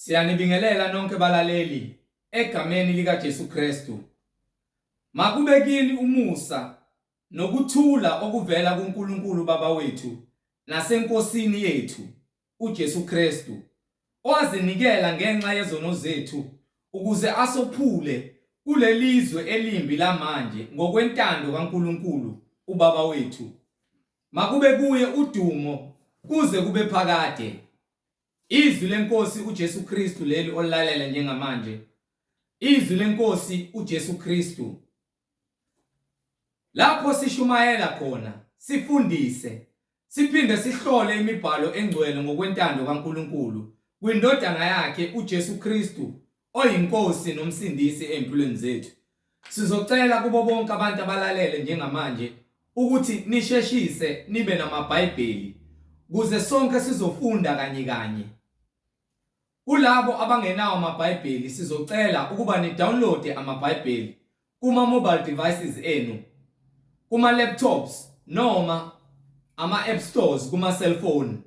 Siyanibingelela nonke balaleli egameni lika Jesu Kristu. Makube kini umusa nokuthula okuvela kuNkulunkulu Baba wethu nasenkosini yethu uJesu Kristu, owazinikela ngenxa yezono zethu ukuze asophule kulelizwe elimbi lamanje ngokwentando kaNkulunkulu uBaba wethu. Makube kuye udumo kuze kube phakade. Izwi lenkosi uJesu Kristu leli olalela njengamanje. Izwi lenkosi uJesu Kristu. Lapho sishumayela khona, sifundise, siphinde sihlole imibhalo engcwele ngokwentando kaNkulunkulu kwindodana yakhe uJesu Kristu, oyinkosi nomsindisi empilweni zethu. Sizocela kubo bonke abantu abalalele njengamanje ukuthi nisheshise nibe namaBhayibheli kuze sonke sizofunda kanye. Kulabo abangenawo amaBhayibheli sizocela ukuba ni-download amaBhayibheli kuma mobile devices enu, kuma laptops noma ama-app stores kuma cellphone,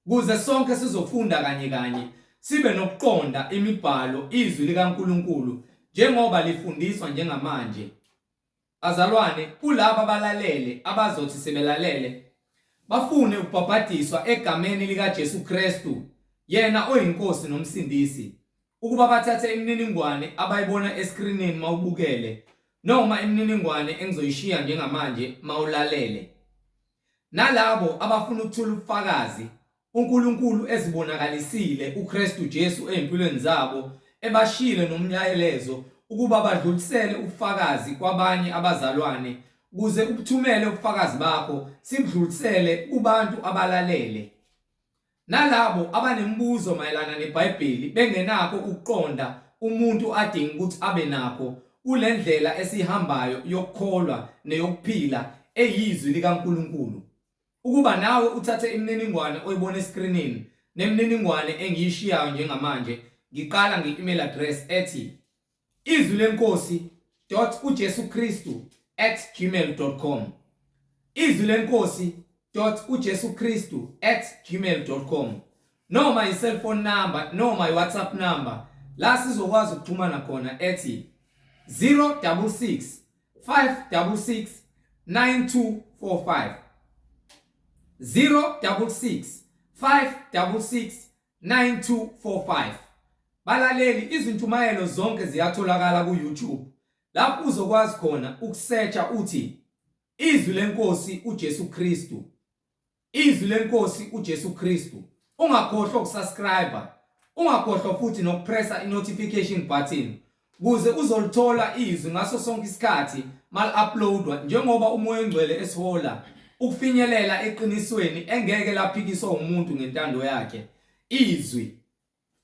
kuze sonke sizofunda kanye sibe nokuqonda imibhalo izwi likaNkulunkulu njengoba lifundiswa njengamanje. Azalwane, kulabo abalalele abazothi sebelalele bafune ukubhabhadiswa egameni lika Jesu Kristu, yena oyinkosi nomsindisi, ukuba bathathe imininingwane abayibona escreenini mawubukele noma imininingwane engizoyishiya njengamanje mawulalele. Nalabo abafuna ukuthola ubufakazi uNkulunkulu ezibonakalisile uKristu Jesu empilweni zabo, ebashile nomyalezo ukuba badlulisele ubufakazi kwabanye abazalwane, kuze ukuthumele ubufakazi bakho sibudlulisele kubantu abalalele. Nalabo abanemibuzo mayelana neBhayibheli bengenakho ukuqonda umuntu adinga ukuthi abe nakho kule ndlela esihambayo yokukholwa neyokuphila eyizwi likaNkulunkulu, ukuba nawe uthathe imininingwane oyibona escreenini nemininingwane engiyishiyayo njengamanje. Ngiqala nge-email address ethi izwilenkosi.ujesukristu@gmail.com, izwilenkosi.ujesukristu@gmail.com, noma i-cellphone number noma i-WhatsApp number la sizokwazi ukuxhumana khona ethi 066 566 9245, 066 566 9245. Balaleli, izintumayelo zonke ziyatholakala ku-YouTube, lapho uzokwazi khona ukusearcha uthi izwi lenkosi uJesu Kristu, izwi lenkosi uJesu Kristu. Ungakhohlwa ukusubscribe, ungakhohlwa futhi nokupressa i-notification button kuze uzolithola izwi ngaso sonke isikhathi mal-uploadwa, njengoba umoya ongcwele esihola ukufinyelela eqinisweni engeke laphikiswa umuntu ngentando yakhe izwi.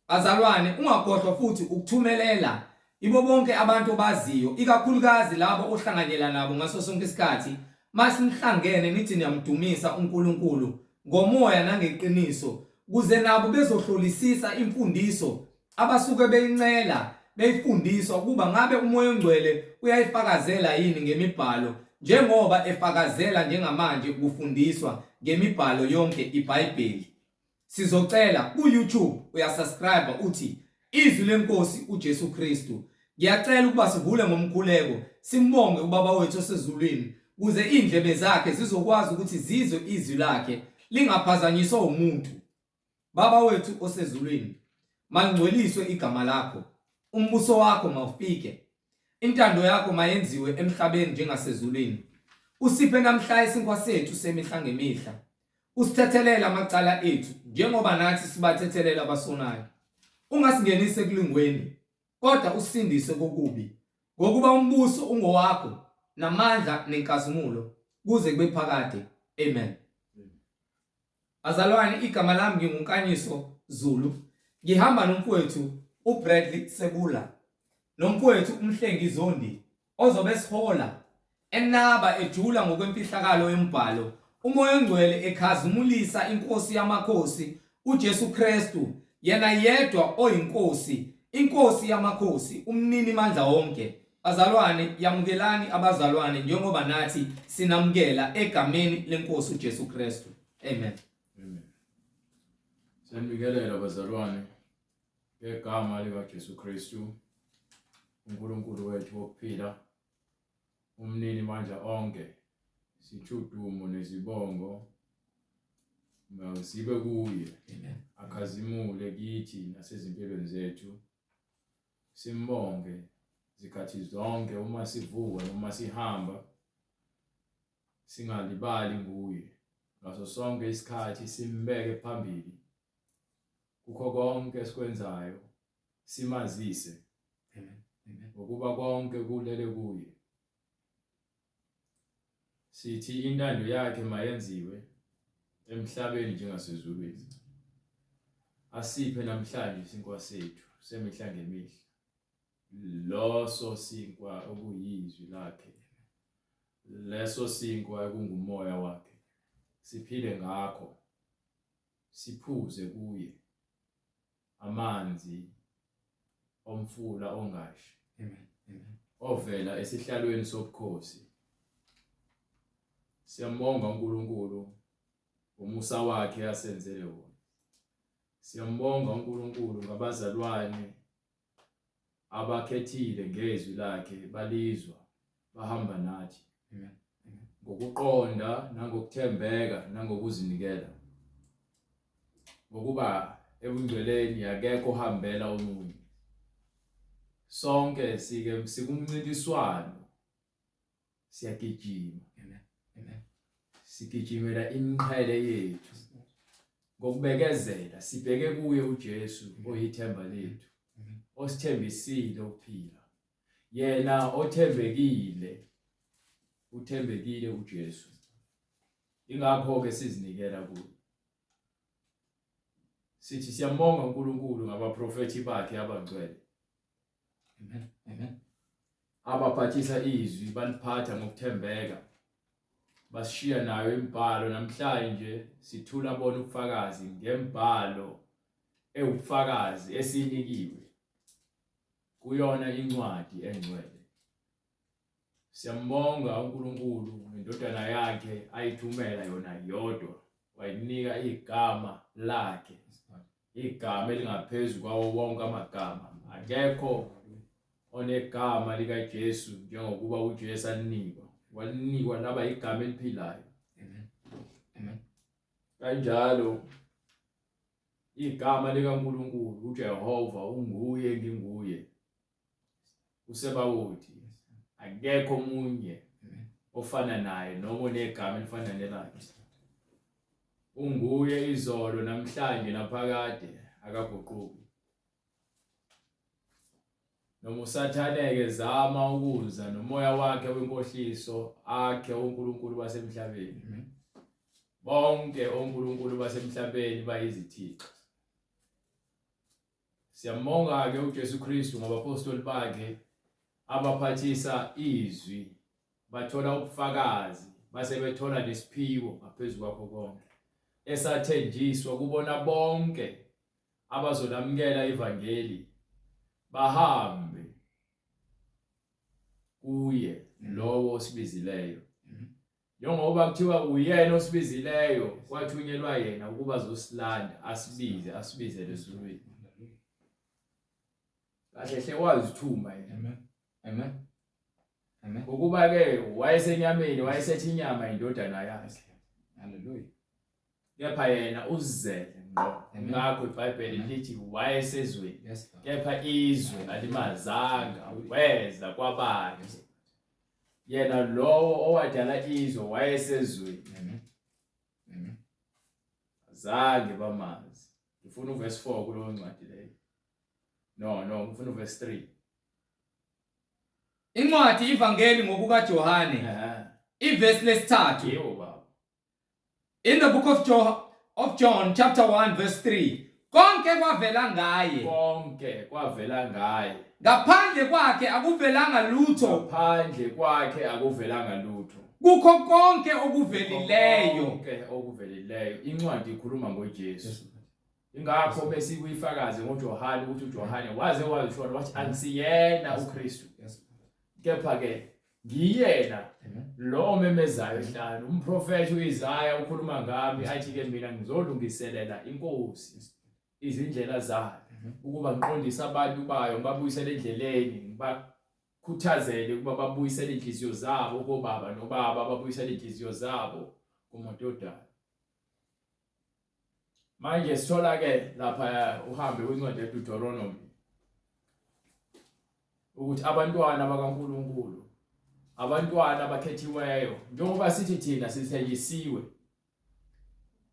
Azalwane, ungakhohlwa futhi ukuthumelela ibo bonke abantu baziyo, ikakhulukazi labo ohlanganyela nabo ngaso sonke isikhathi masinihlangene nithi niyamdumisa uNkulunkulu ngomoya nangeqiniso, kuze nabo bezohlolisisa imfundiso abasuke beyincela beyifundiswa ukuba ngabe umoya ongcwele uyayifakazela yini ngemibhalo, njengoba efakazela njengamanje kufundiswa ngemibhalo yonke iBhayibheli. Sizocela ku-YouTube uyasubscribe uthi izwi lenkosi uJesu Kristu. Ngiyacela ukuba sivule ngomkhuleko simbonge ubaba wethu osezulwini, kuze indlebe zakhe zizokwazi ukuthi zizwe izwi lakhe lingaphazanyiswa umuntu. Baba wethu osezulwini, mangcweliswe igama lakho, umbuso wakho mawufike, intando yakho mayenziwe emhlabeni njengasezulwini. Usiphe namhla isinkwa sethu semihla ngemihla. Usithethelele amacala ethu njengoba nathi sibathethelela abasonayo. Ungasingenise ekulingweni, kodwa usindise kokubi, ngokuba umbuso ungowakho namandla nenkazimulo kuze kube phakade. Amen. Azalwane, igama lami nginguNkaniso Zulu. Ngihamba nomfowethu uBradley Sebula nomfowethu uMhlengi Zondi, ozobe sihola enaba ejula ngokwemfihlakalo yembhalo, umoya ongcwele ekhazimulisa inkosi yamakhosi uJesu Kristu, yena yedwa oyinkosi, inkosi yamakhosi, umnini mandla wonke. Azalwane, yamukelani abazalwane njengoba nathi sinamukela egameni lenkosi uJesu Kristu. Amen. Sanibingelela abazalwane Ngegama likaJesu Kristu, uNkulunkulu wethu wokuphila, umnini manje onke, sithudumo nezibongo masibe kuye. Amen. Akhazimule kithi nasezimpilweni zethu. Simbonge zikhathi zonke uma sivuka noma sihamba, singalibali nguye. Ngaso sonke isikhathi simbeke phambili. Kukho konke esikwenzayo simazise. Amen. Amen. Ngokuba konke kulele kuye. Sithi intando yakhe mayenziwe emhlabeni njengasezulwini. Asiphe namhlanje isinkwa sethu semihla ngemihla. Loso sinkwa okuyizwi lakhe. Leso sinkwa ekungumoya wakhe. Siphile ngakho. Siphuze kuye amanzi omfula ongashi. Amen. Amen. Ovela esihlalweni sobukhosi. Siyambonga uNkulunkulu umusa wakhe asenzele wona. Siyambonga uNkulunkulu ngabazalwane abakhethile ngezwi lakhe balizwa bahamba nathi. Amen. Amen. Ngokuqonda nangokuthembeka nangokuzinikela. Ngokuba ebungcweleni akekho ohambela omunye. Sonke sike sikumncintiswano. Siyagijima. Amen. Amen. Sigijimela imqhele yethu. Ngokubekezela sibheke kuye uJesu oyithemba lethu. Osithembisile ukuphila. Yena othembekile. Uthembekile uJesu. Ingakho ke sizinikela kuye. Sithi siyambonga uNkulunkulu ngabaprofeti bakhe abangcwele. Amen. Amen. Abaphathisa izwi baliphatha ngokuthembeka. Bashiya nayo imibhalo namhlanje sithula bona ubufakazi ngembhalo ewubufakazi esinikiwe kuyona incwadi engcwele. Siyambonga uNkulunkulu indodana yakhe ayithumela yona yodwa wayinika igama lakhe. Igama elingaphezulu kwawo wonke amagama. Akekho onegama likaJesu njengokuba uJesu alinikwa. Walinikwa laba igama eliphilayo. Amen. Amen. Kanjalo igama likaNkulunkulu uJehova unguye nginguye. Usebawothi akekho omunye ofana naye noma onegama elifana nelakhe. Unguye izolo namhlanje naphakade akaguquki. Noma usathaneke zama ukuza nomoya wakhe wenkohliso akhe uNkulunkulu basemhlabeni. Bonke onkulunkulu basemhlabeni bayizithixo. Siyambonga ke uJesu Kristu ngabapostoli bakhe abaphathisa izwi bathola ubufakazi base bethola nesiphiwo ngaphezulu kwakho konke. Esathenjiswa kubona bonke abazolamukela ivangeli bahambe kuye lowo osibizileyo. Njengoba kuthiwa uyena osibizileyo kwathunyelwa yena ukuba azosilanda asibize lesizweni. Kahle hle wazithuma yena. Amen. Amen. Amen. Ukuba ke wayesenyameni wayesethi inyama indodana yakhe. Hallelujah. Kepha yena uzele ngqo. Ngakho iBhayibheli lithi wayesezweni. Kepha izwe alimazanga weza kwabanye. Yena lowo owadala izwe wayesezweni. Amen. Amen. Zange bamazi. Ngifuna uverse 4 kulo ncwadi leyo. No, ngifuna uverse 3. Incwadi ivangeli ngokuka Johane. Iverse lesithathu. Yebo baba. In the book of John chapter 1 verse 3. Konke kwavela ngaye. Konke kwavela ngaye. Ngaphandle kwakhe akuvelanga lutho. Ngaphandle kwakhe akuvelanga lutho. Kukho konke okuvelileyo. Konke okuvelileyo. Incwadi ikhuluma ngoJesu. Ingakho bese kuyifakaze ngoJohane ukuthi uJohane waze wazisho wathi anisiyena uKristu. Kepha ke ngiyena lo memezayo ehlanu umprofeti uIsaya ukhuluma ngami athi ke mina ngizolungiselela inkosi izindlela zayo ukuba ngiqondise abantu bayo ngibabuyisele endleleni ngibakhuthazele ukuba babuyisele inhliziyo zabo kobaba nobaba babuyisele inhliziyo zabo kumadodana. Manje sithola ke lapha uhambe kwincwadi yeDeuteronomy ukuthi abantwana bakaNkulunkulu, abantwana abakhethiweyo, njengoba sithi thina sithenjisiwe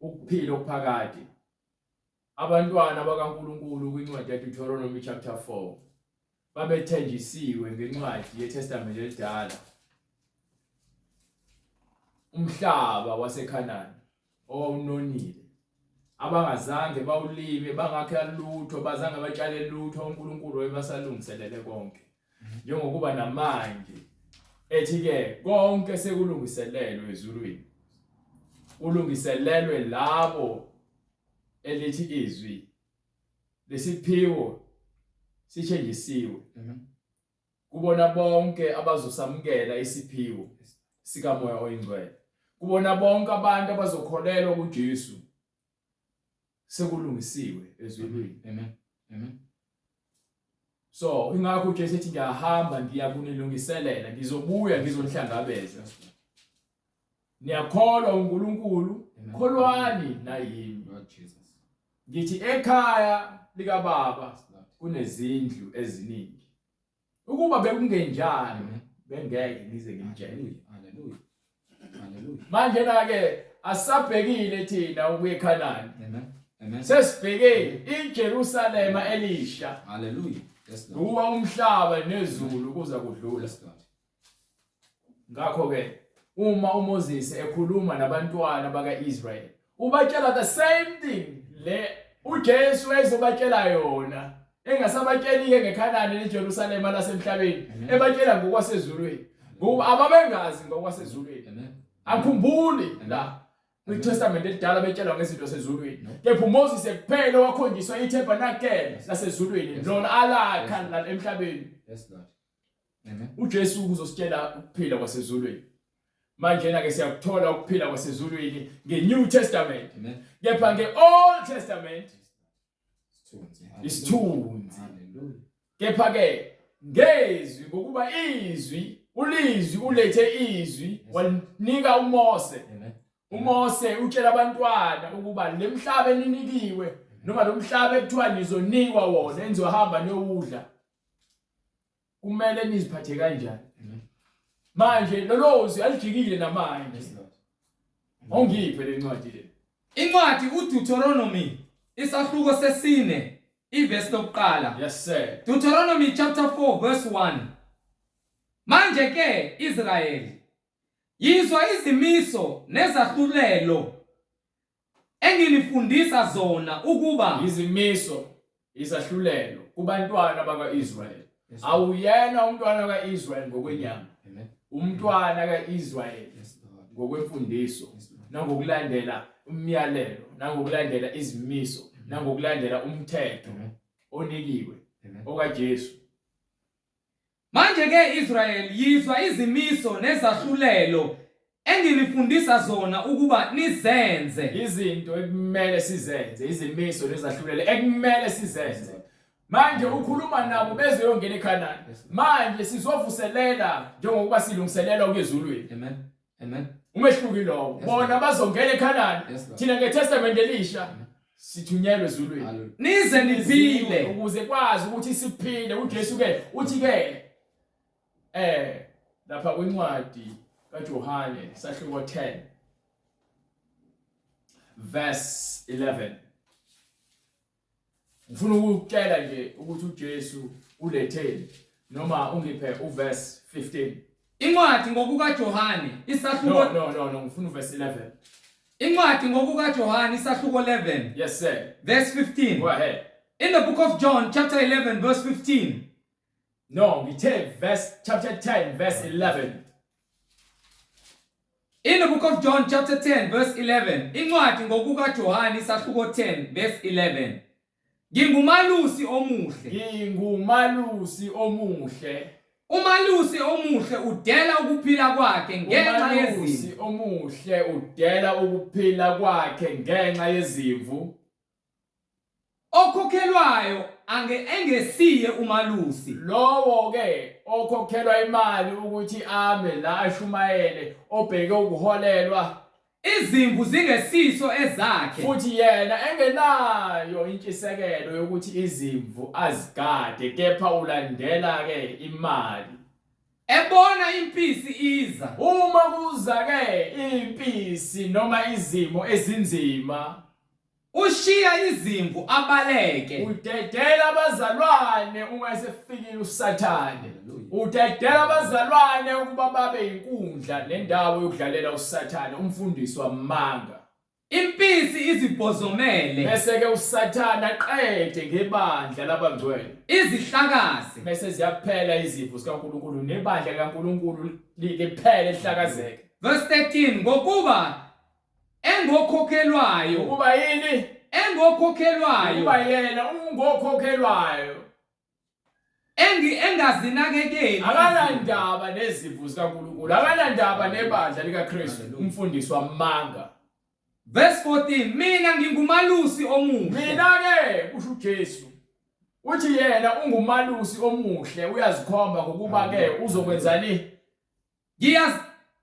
ukuphila okuphakade, abantwana bakaNkulunkulu kwincwadi yeDeuteronomy chapter 4 babethenjisiwe ngencwadi yeTestament elidala umhlaba waseKhanani owawunonile, abangazange bawulime, bangakha lutho, bazange batshale lutho, uNkulunkulu wayebasalungiselele konke. Njengokuba namanje ethi ke konke sekulungiselelwe ezulwini, ulungiselelwe labo elithi izwi lesiphiwo sithenjisiwe kubona bonke abazosamukela isiphiwo sikamoya oyingcwele, kubona bonke abantu abazokholelwa kuJesu sekulungisiwe ezulwini. Amen. So ingakho uJesu ethi ngiyahamba ngiyakunilungiselela, ngizobuya ngizonihlangabeza. Niyakholwa uNkulunkulu, kholwani nayimi. Ngithi ekhaya likaBaba kunezindlu eziningi. Ukuba bekungenjani bengeke ngize ngimtshele. Hallelujah. Manje ke asabhekile thina ukuya eKhanani. Amen. Sesibheke iJerusalema elisha. Hallelujah. Yes, Lord. Kuba umhlaba nezulu kuza kudlula. Yes, Lord. Ngakho ke uma uMoses ekhuluma nabantwana bakaIsrael ubatshela the same thing le uJesu ezobatshela yona, engasabatsheli ngeKhanani leJerusalema lasemhlabeni, ebatshela ngokwasezulwini, ngoba ababengazi ngokwasezulwini. Akhumbuli la kwiTestament elidala betshelwa ngezinto zasezulwini, kepha uMoses kuphela wakhonjiswa iTabernacle lasezulwini lona alakha la emhlabeni. Yes, Lord. Amen. uJesu uzositshela ukuphila kwasezulwini. Manje ke siyakuthola ukuphila kwasezulwini ngeNew Testament. Kepha ngeOld Testament isithunzi. Kepha ke ngezwi ngokuba izwi ulizwi ulethe izwi wanika uMose. uMose utshela abantwana ukuba lemhlaba eninikiwe noma lomhlaba ekuthiwa nizonikwa wona enizohamba niyowudla kumele niziphathe kanjani. Manje lolozwi alijikile namanje. Ongiphe lencwadi le. Incwadi uDeuteronomy isahluko sesine iverse lokuqala. Yes sir. Deuteronomy chapter 4 verse 1. Manje ke Israel yizwa izimiso nezahlulelo enginifundisa zona ukuba izimiso izahlulelo kubantwana bakaIsrael. Awuyena umntwana kaIsrael ngokwenyama. Umntwana kaIsrael ngokwemfundiso nangokulandela umyalelo nangokulandela izimiso nangokulandela umthetho onikiwe okaJesu. Manje ke Israel yizwa izimiso nezahlulelo enginifundisa zona ukuba nizenze. Izinto ekumele sizenze, izimiso nezahlulelo ekumele sizenze. Manje ukhuluma nabo bezeyongena eKhanani. Manje sizovuselela njengokuba silungiselela ukuyezulwini. Amen. Umehluko lo. Bona bazongena eKhanani. Thina ngeTestament elisha sithunyelwe ezulwini. Nize niphile ukuze kwazi ukuthi siphile. uJesu ke uthi ke lapha kwincwadi kaJohane sahluko 10 verse 11. Ngifuna ukutshela nje ukuthi uJesu uletheni noma ungiphe uverse 15. Incwadi ngokukaJohane isahluko no ngifuna uverse 11. Incwadi ngokukaJohane isahluko 11. Yes sir. Verse 15. Go ahead. In the book of John chapter 11 verse 15. No, ngithe verse chapter 10 verse 11. In the book of John chapter 10 verse 11. Incwadi ngokukaJohane isahluko 10 verse 11. Ngingumalusi omuhle. Umalusi omuhle udela ukuphila kwakhe ngenxa yezimvu. Umalusi omuhle udela ukuphila kwakhe ngenxa yezimvu. okhokhelwayo engesiye umalusi. Lowo ke okhokhelwa imali ukuthi ame la ashumayele obheke ukuholelwa Izimvu zingesiso ezakhe. futhi yena engenayo intshisekelo yokuthi izimvu azigade kepha ulandela ke imali. Ebona impisi iza. Uma kuza ke impisi noma izimo ezinzima Ushiya izimvu abaleke. udedela abazalwane ungasefikile usathane. Udedela abazalwane ukuba babe inkundla nendawo yokudlalela usathane umfundiso wamanga. Impisi izibhozomele. Bese ke usathane aqede ngebandla labangcwele. Izihlakazi. Bese ziyaphela izifo zikaNkulunkulu nebandla likaNkulunkulu liphele lihlakazeke. Verse 13 ngokuba engokhokhelwayo. Ukuba yini? Engokhokhelwayo. Ukuba yena ungokhokhelwayo. Engazinakekeli. Akanandaba nezifo zikaNkulunkulu, akanandaba nebandla likaKristu, umfundiso wamanga. Verse 14 mina ngingumalusi omuhle. Mina ke kusho uJesu. Uthi yena ungumalusi omuhle uyazikhomba ngokuba ke uzokwenzani?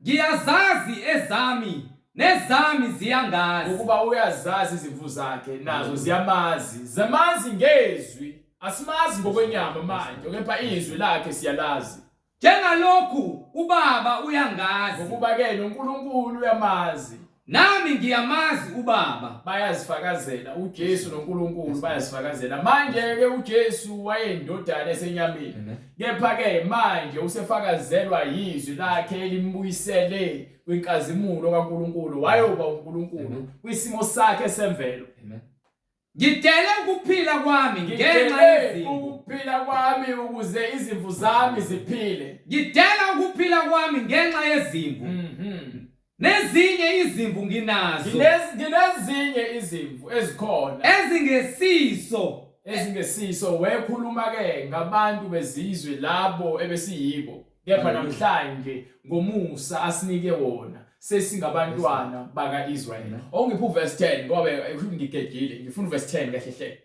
Ngiyazazi ezami nezami ziyangazi. Ukuba uyazazi izimvu zakhe nazo ziyamazi. Zamazi ngezwi. Asimazi ngokwenyama manje, kepha izwi lakhe siyalazi. Njengalokhu ubaba uyangazi. Ngokuba ke noNkulunkulu uyamazi. Nami ngiyamazi ubaba. Bayazifakazela uJesu noNkulunkulu bayazifakazela. Manje ke uJesu wayendodana esenyameni. Kepha ke manje usefakazelwa yizwi lakhe elimbuyisele kwinkazimulo kaNkulunkulu wayoba uNkulunkulu kwisimo sakhe semvelo. Ngidele ukuphila kwami ngenxa yezimvu. Ukuphila kwami ukuze izimvu zami ziphile. Ngidela ukuphila kwami ngenxa yezimvu. Nezinye izimvu nginazo. Nginezinye izimvu ezikhona ezingesiso wekhuluma ke ngabantu bezizwe labo ebesiyibo. Kepha namhlanje ngomusa asinike wona sesingabantwana bakaIsrayeli. Ongiphu verse 10 ngoba ngigegile ngifuna verse 10 kahle hle.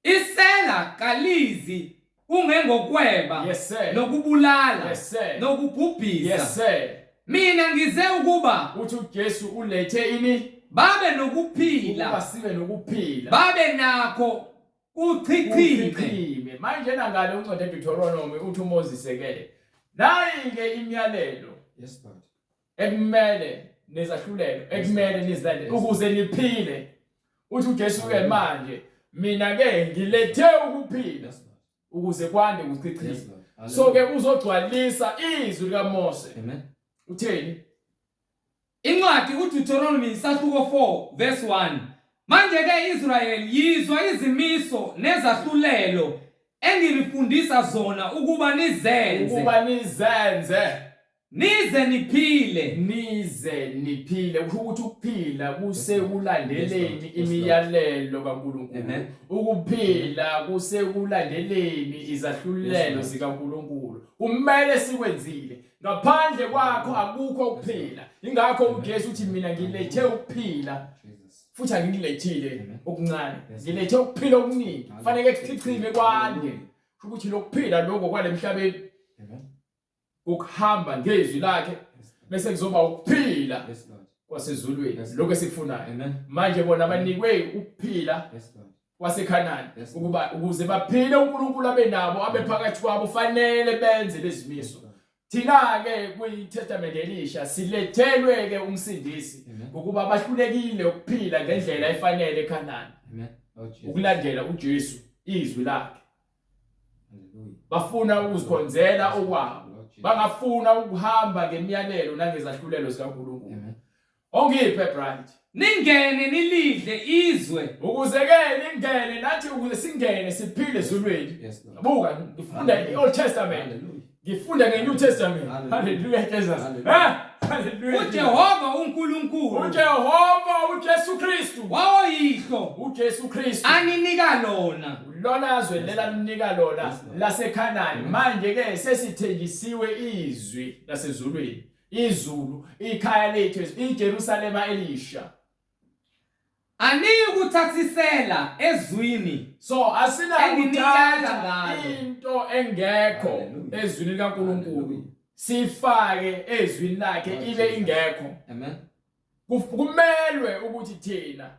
Isela kalizi ungengokweba nokubulala nokubhubhisa. Yes sir. Mina ngize ukuba uthi uJesu ulethe ini babe nokuphila. Ukuba sibe nokuphila. Babe nakho uchicime. Manje nangale uncwadi eDeuteronomy uthi uMoses ke nayi ke imiyalelo. Yes God. Ekumele nezahlulelo ekumele nizilandele ukuze niphile. Uthi uJesu ke manje mina ke ngilethe ukuphila ukuze kwande ukuchicima. So ke uzogcwalisa izwi likaMose. Amen. Utheni? Incwadi uDeuteronomy isahluko 4 verse 1. Manje ke Israel yizwa izimiso nezahlulelo engilifundisa zona ukuba nizenze. Nize niphile ukuthi ukuphila kusekulandeleni imiyalelo kaNkulunkulu. Ukuphila kusekulandeleni izahlulelo zikaNkulunkulu. Kumele sikwenzile. Ngaphandle kwakho akukho ukuphila. Ingakho uJesu uthi mina ngilethe ukuphila. Futhi angilethile okuncane. Ngilethe ukuphila okuningi. Kufanele kuchichime kwande. Ukuthi lokuphila lokho kwalemhlabeni ukuhamba ngezwi lakhe bese kuzoba ukuphila kwasezulwini lokho esikufunayo. Manje bona banikwe ukuphila kwaseKhanani ukuba ukuze baphile uNkulunkulu abenabo abephakathi kwabo fanele benze lezimiso. Thina ke kwiTestament elisha silethelwe ke umsindisi ukuba bahlulekile ukuphila ngendlela efanele eKhanani. Ukulandela uJesu izwi lakhe. Bafuna ukuzikhonzela okwabo. Bangafuna ukuhamba ngemiyalelo nangezahlulelo zikaNkulunkulu. Ongiphe bright. Ningene nilidle izwe. Ukuze ke ningene nathi ukuze singene siphile ezulwini. Buka ngifunda iOld Testament. Ngifunda ngeNew Testament. Hallelujah Jesus. Hallelujah. uJehova uNkulunkulu. uJehova uJesu Kristu. Wawoyihlo uJesu Kristu. aninika lona. Lona azwe lela linika lona laseKhanani. Manje ke sesithengisiwe izwi lasezulwini. Izulu ikhaya lethu iJerusalema elisha. Anike ukuthathisela ezwini. So asina Enginiyala kuthatha ngalo. into engekho Hallelujah. ezwini likaNkulunkulu Hallelujah. sifake ezwini lakhe ibe ingekho. Amen. Kumelwe ukuthi thina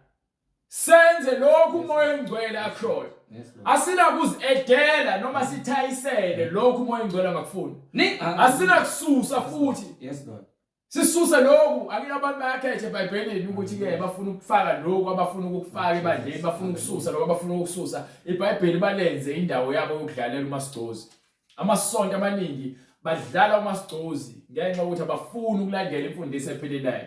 senze lokhu umoya engcwele akushoyo. Yes, Lord. Asina kuzedela noma sithayisele lokhu umoya engcwele angakufuni. Asina kususa futhi. Yes, Lord. Sisusa lokhu akina abantu bayakhetha eBhayibhelini ukuthi ke bafuna ukufaka lokhu abafuna ukufaka ebandleni bafuna ukususa lokho abafuna ukususa. iBhayibheli balenze indawo yabo yokudlalela umasigcozi. Amasonto amaningi badlala umasigcozi ngenxa ukuthi abafuni ukulandela imfundiso epheleleyo.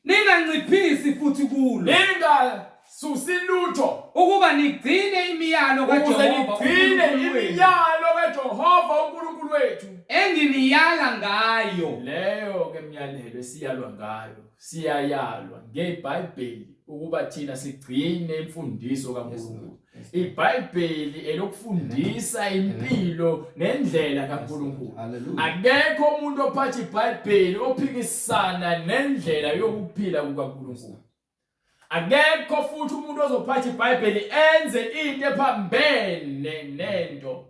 Ninganciphisi futhi kulo. Ningasusi lutho Ukuba nigcine imiyalo kaJehova ukugcine uNkulunkulu wenu. imiyalo kaJehova uNkulunkulu wethu. Enginiyala ngayo. Leyo ke imiyalelo siyalwa ngayo, siyayalwa ngeBhayibheli ukuba thina sigcine imfundiso kaNkulunkulu. iBhayibheli elokufundisa impilo nendlela kaNkulunkulu. Akekho umuntu ophatha iBhayibheli ophikisana nendlela yokuphila kukaNkulunkulu. Akekho futhi umuntu ozophatha iBhayibheli enze into ephambene nento.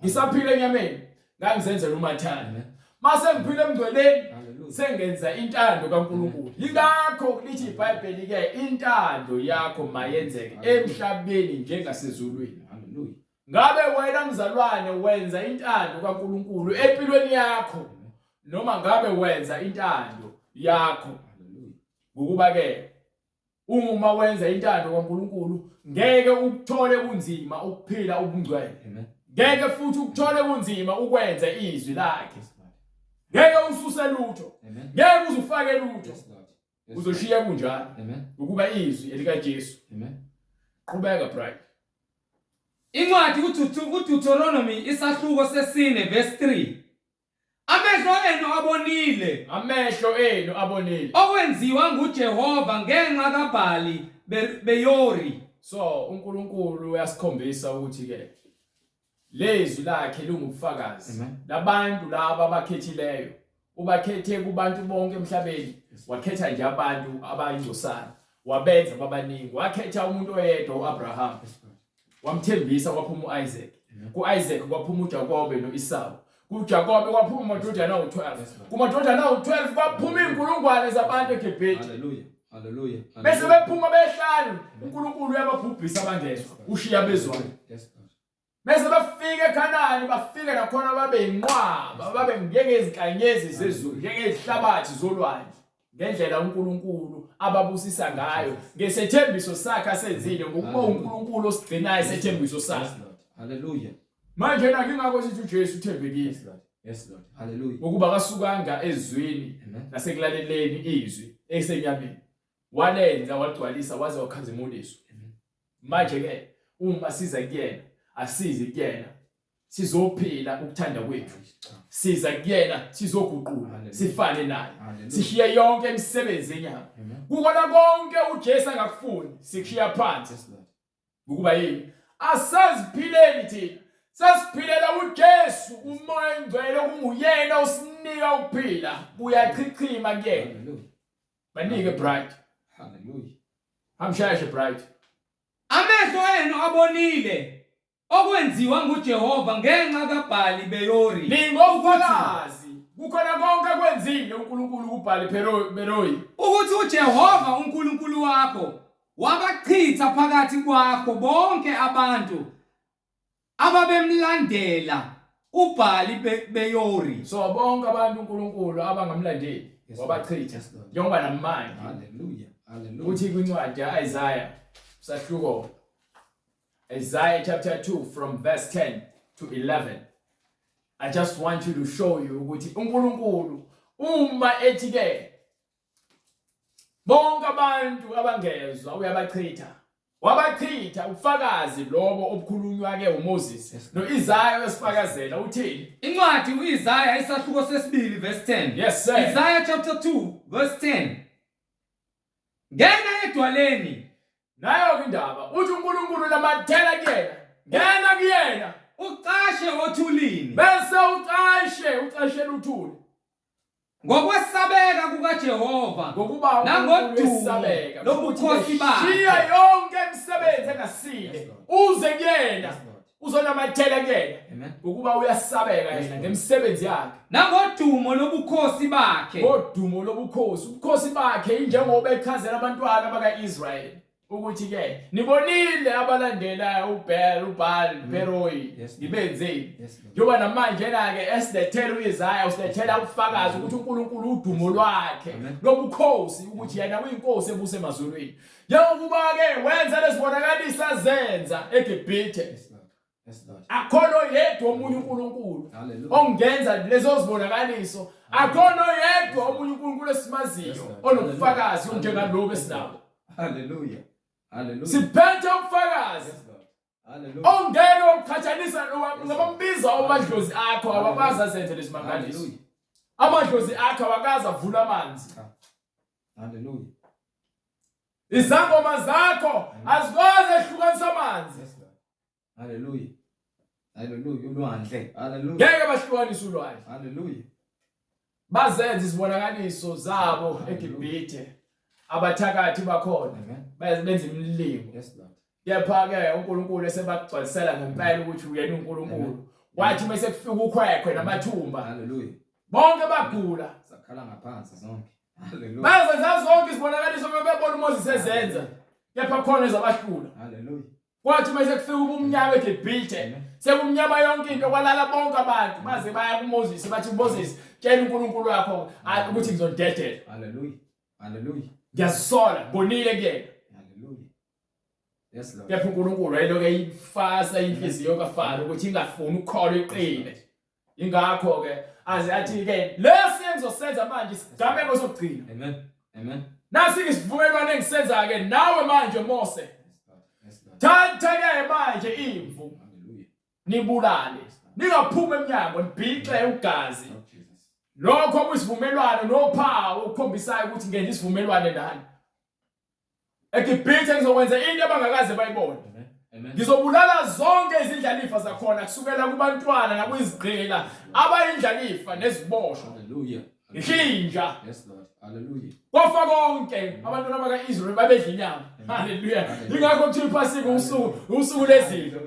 Ngisaphila enyameni ngangizenzela umathanda. Mase ngiphile emgcweleni sengenza intando kaNkulunkulu. Yingakho lithi iBhayibheli ke intando yakho mayenzeke emhlabeni njengasezulwini. Hallelujah. Ngabe wena mzalwane wenza intando kaNkulunkulu empilweni yakho noma ngabe wenza intando yakho. Hallelujah. Ukuba ke uma wenza intando kaNkulunkulu ngeke ukuthole kunzima ukuphila ubungcwele. Amen. Ngeke futhi ukuthole kunzima ukwenza izwi lakhe. Ngeke ususe lutho. Ngeke uzufake lutho. Uzoshiya kunjalo. Ukuba izwi elikaJesu. Qhubeka bright. Incwadi uDeuteronomy isahluko sesine verse 3. Amehlo enu abonile. Okwenziwa nguJehova ngenxa kaBhali Beyori. So uNkulunkulu uyasikhombisa ukuthi ke lezwi lakhe lungubufakazi. Labantu laba abakhethileyo ubakhethe kubantu bonke emhlabeni. Wakhetha nje abantu abayingcosana. Wabenza babaningi. Wakhetha umuntu oyedwa uAbraham. Wamthembisa kwaphuma uIsaac. KuIsaac kwaphuma uJakobe noEsau. KuJakobe kwaphuma amadodana awu-12. Kumadodana awu-12 kwaphuma inkulungwane zabantu eGibhithe. Hallelujah. Hallelujah. Bese bephuma behlanu uNkulunkulu uyababhubhisa abangezwa. Ushiya bezwane. Bese bafika eKhanani bafika nakhona babe inqwaba babe njengezinkanyezi zezulu njengezihlabathi zolwandle ngendlela uNkulunkulu ababusisa ngayo ngesethembiso sakhe asenzile ngokuba uNkulunkulu osigcinayo isethembiso sakhe. Hallelujah. Manje nakingakho sithi uJesu uthembekile. Yes Lord. Hallelujah. Ukuba kasukanga ezwini nasekulaleleni izwi esenyameni. Walenza wagcwalisa waze wakhazimuliswa. Manje ke uma siza kuyena asizi kuyena sizophila ukuthanda kwethu. Siza kuyena sizoguqula sifane naye. Sishiya yonke imisebenzi yenyama. Kukona konke uJesu angakufuni sikushiya phansi. Ukuba yini? Asaziphileni thina. Sasiphilela uJesu umoya engcwele kunguyena osinika ukuphila. Kuyachichima kuyena. Banike bright. Hallelujah. Hamshayishe bright. Amehlo enu abonile okwenziwa nguJehova ngenxa kaBhali Beyori. Ningofakazi kukhona konke kwenzile uNkulunkulu kuBhali Beyori. Ukuthi uJehova uNkulunkulu wakho wabachitha phakathi kwakho bonke abantu ababemlandela uBhali Beyori. So bonke abantu uNkulunkulu abangamlandeli wabachitha njengoba namanje. Hallelujah. Hallelujah. Uthi kwincwadi yaIsaiah sahluko Isaiah chapter 2 from verse 10 to 11. I just want you to show you ukuthi uNkulunkulu uma ethi ke bonke abantu abangezwa uyabachitha. Wabachitha ufakazi lobo obukhulunywa ke uMoses noIsaiah wesifakazela uthini? Incwadi uIsaiah isahluko sesibili verse 10. Yes sir. Isaiah chapter 2 verse 10. Ngena edwaleni nayo indaba uthi uNkulunkulu lamathela kuyena. Ngena kuyena uqashe othulini bese uqashela uthuli. Ngokwesabeka kukaJehova ngokuba nangodumo lobukhosi bakhe. shiya yonke imisebenzi engasile uze kuyena uzonamathela kuyena Amen. ukuba uyasabeka yena ngemisebenzi yakhe Nangodumo lobukhosi bakhe. ngodumo lobukhosi ubukhosi bakhe injengoba echazela abantwana bakaIsrayeli ukuthi ke nibonile abalandela uBaal Peroi ngibenzeni njoba namanje ke esilethela uIsaiah usilethela ubufakazi ukuthi uNkulunkulu udumo lwakhe lobukhosi ukuthi yena uyinkosi ebuse emazulwini njengoba ke wenza lesibonakalisa zenza eGibhithe akhono yedwa omunye uNkulunkulu ongenza lezo zibonakaliso akhono yedwa omunye uNkulunkulu esimaziyo onobufakazi onjengalobo esinabo. Hallelujah. Hallelujah. Siphethe ubufakazi Hallelujah. ongeke ukukhathanisa ngabambiza amadlozi akho abakwazi azenze lesimangaliso amadlozi akho abakazi avula amanzi. Hallelujah. Izangoma zakho azikwazi ehlukanisa amanzi. Hallelujah. Hallelujah. Ulwandle. Hallelujah. Ngeke bahlukanise ulwandle. Hallelujah. Bazenza izibonakaliso zabo eGibhithe abathakathi bakhona benza imilimo. Kepha ke uNkulunkulu esebagcwalisela ngempela ukuthi uyena uNkulunkulu wathi mase kufika ukhwekhwe namathumba. Hallelujah. Bonke bagula sakhala ngaphansi zonke. Hallelujah. bazenza zonke izibonakaliso bebona uMoses ezenza kepha khona ezabahlula. Hallelujah. Kwathi mase kufika ubumnyama eGibhithe sebumnyama yonke into kwalala bonke abantu baze baya kuMoses bathi Moses tshela uNkulunkulu wakho ukuthi ngizondedela. Hallelujah. Hallelujah. Ngiyasola bonile kuyena. Hallelujah. Yes Lord. Kepha uNkulunkulu wayeloke ifasa inhliziyo kaFaro ukuthi ingafuni ukukholo iqine. Ingakho ke aze athi ke lesi engizosenza manje isigameko sokugcina. Amen. Amen. Nasi isivumelwano engisenza ke nawe manje Mose. Thatha ke manje imvu. Hallelujah. Nibulale. Ningaphuma eminyango nibhixe ugazi. Lokho kuyisivumelwano nophawu ukukhombisayo ukuthi ngenza isivumelwano nani. eGibhithe ngizokwenza into abangakaze bayibone. Ngizobulala zonke izindlalifa zakhona kusukela kubantwana nakuyizigqila abayindlalifa neziboshwa. Hallelujah. Ngishinja. Yes Lord. Hallelujah. Kwafa konke abantwana bakaIsrael babedla inyama. Hallelujah. Ingakho kuthiwa iphasika usuku lezidlo.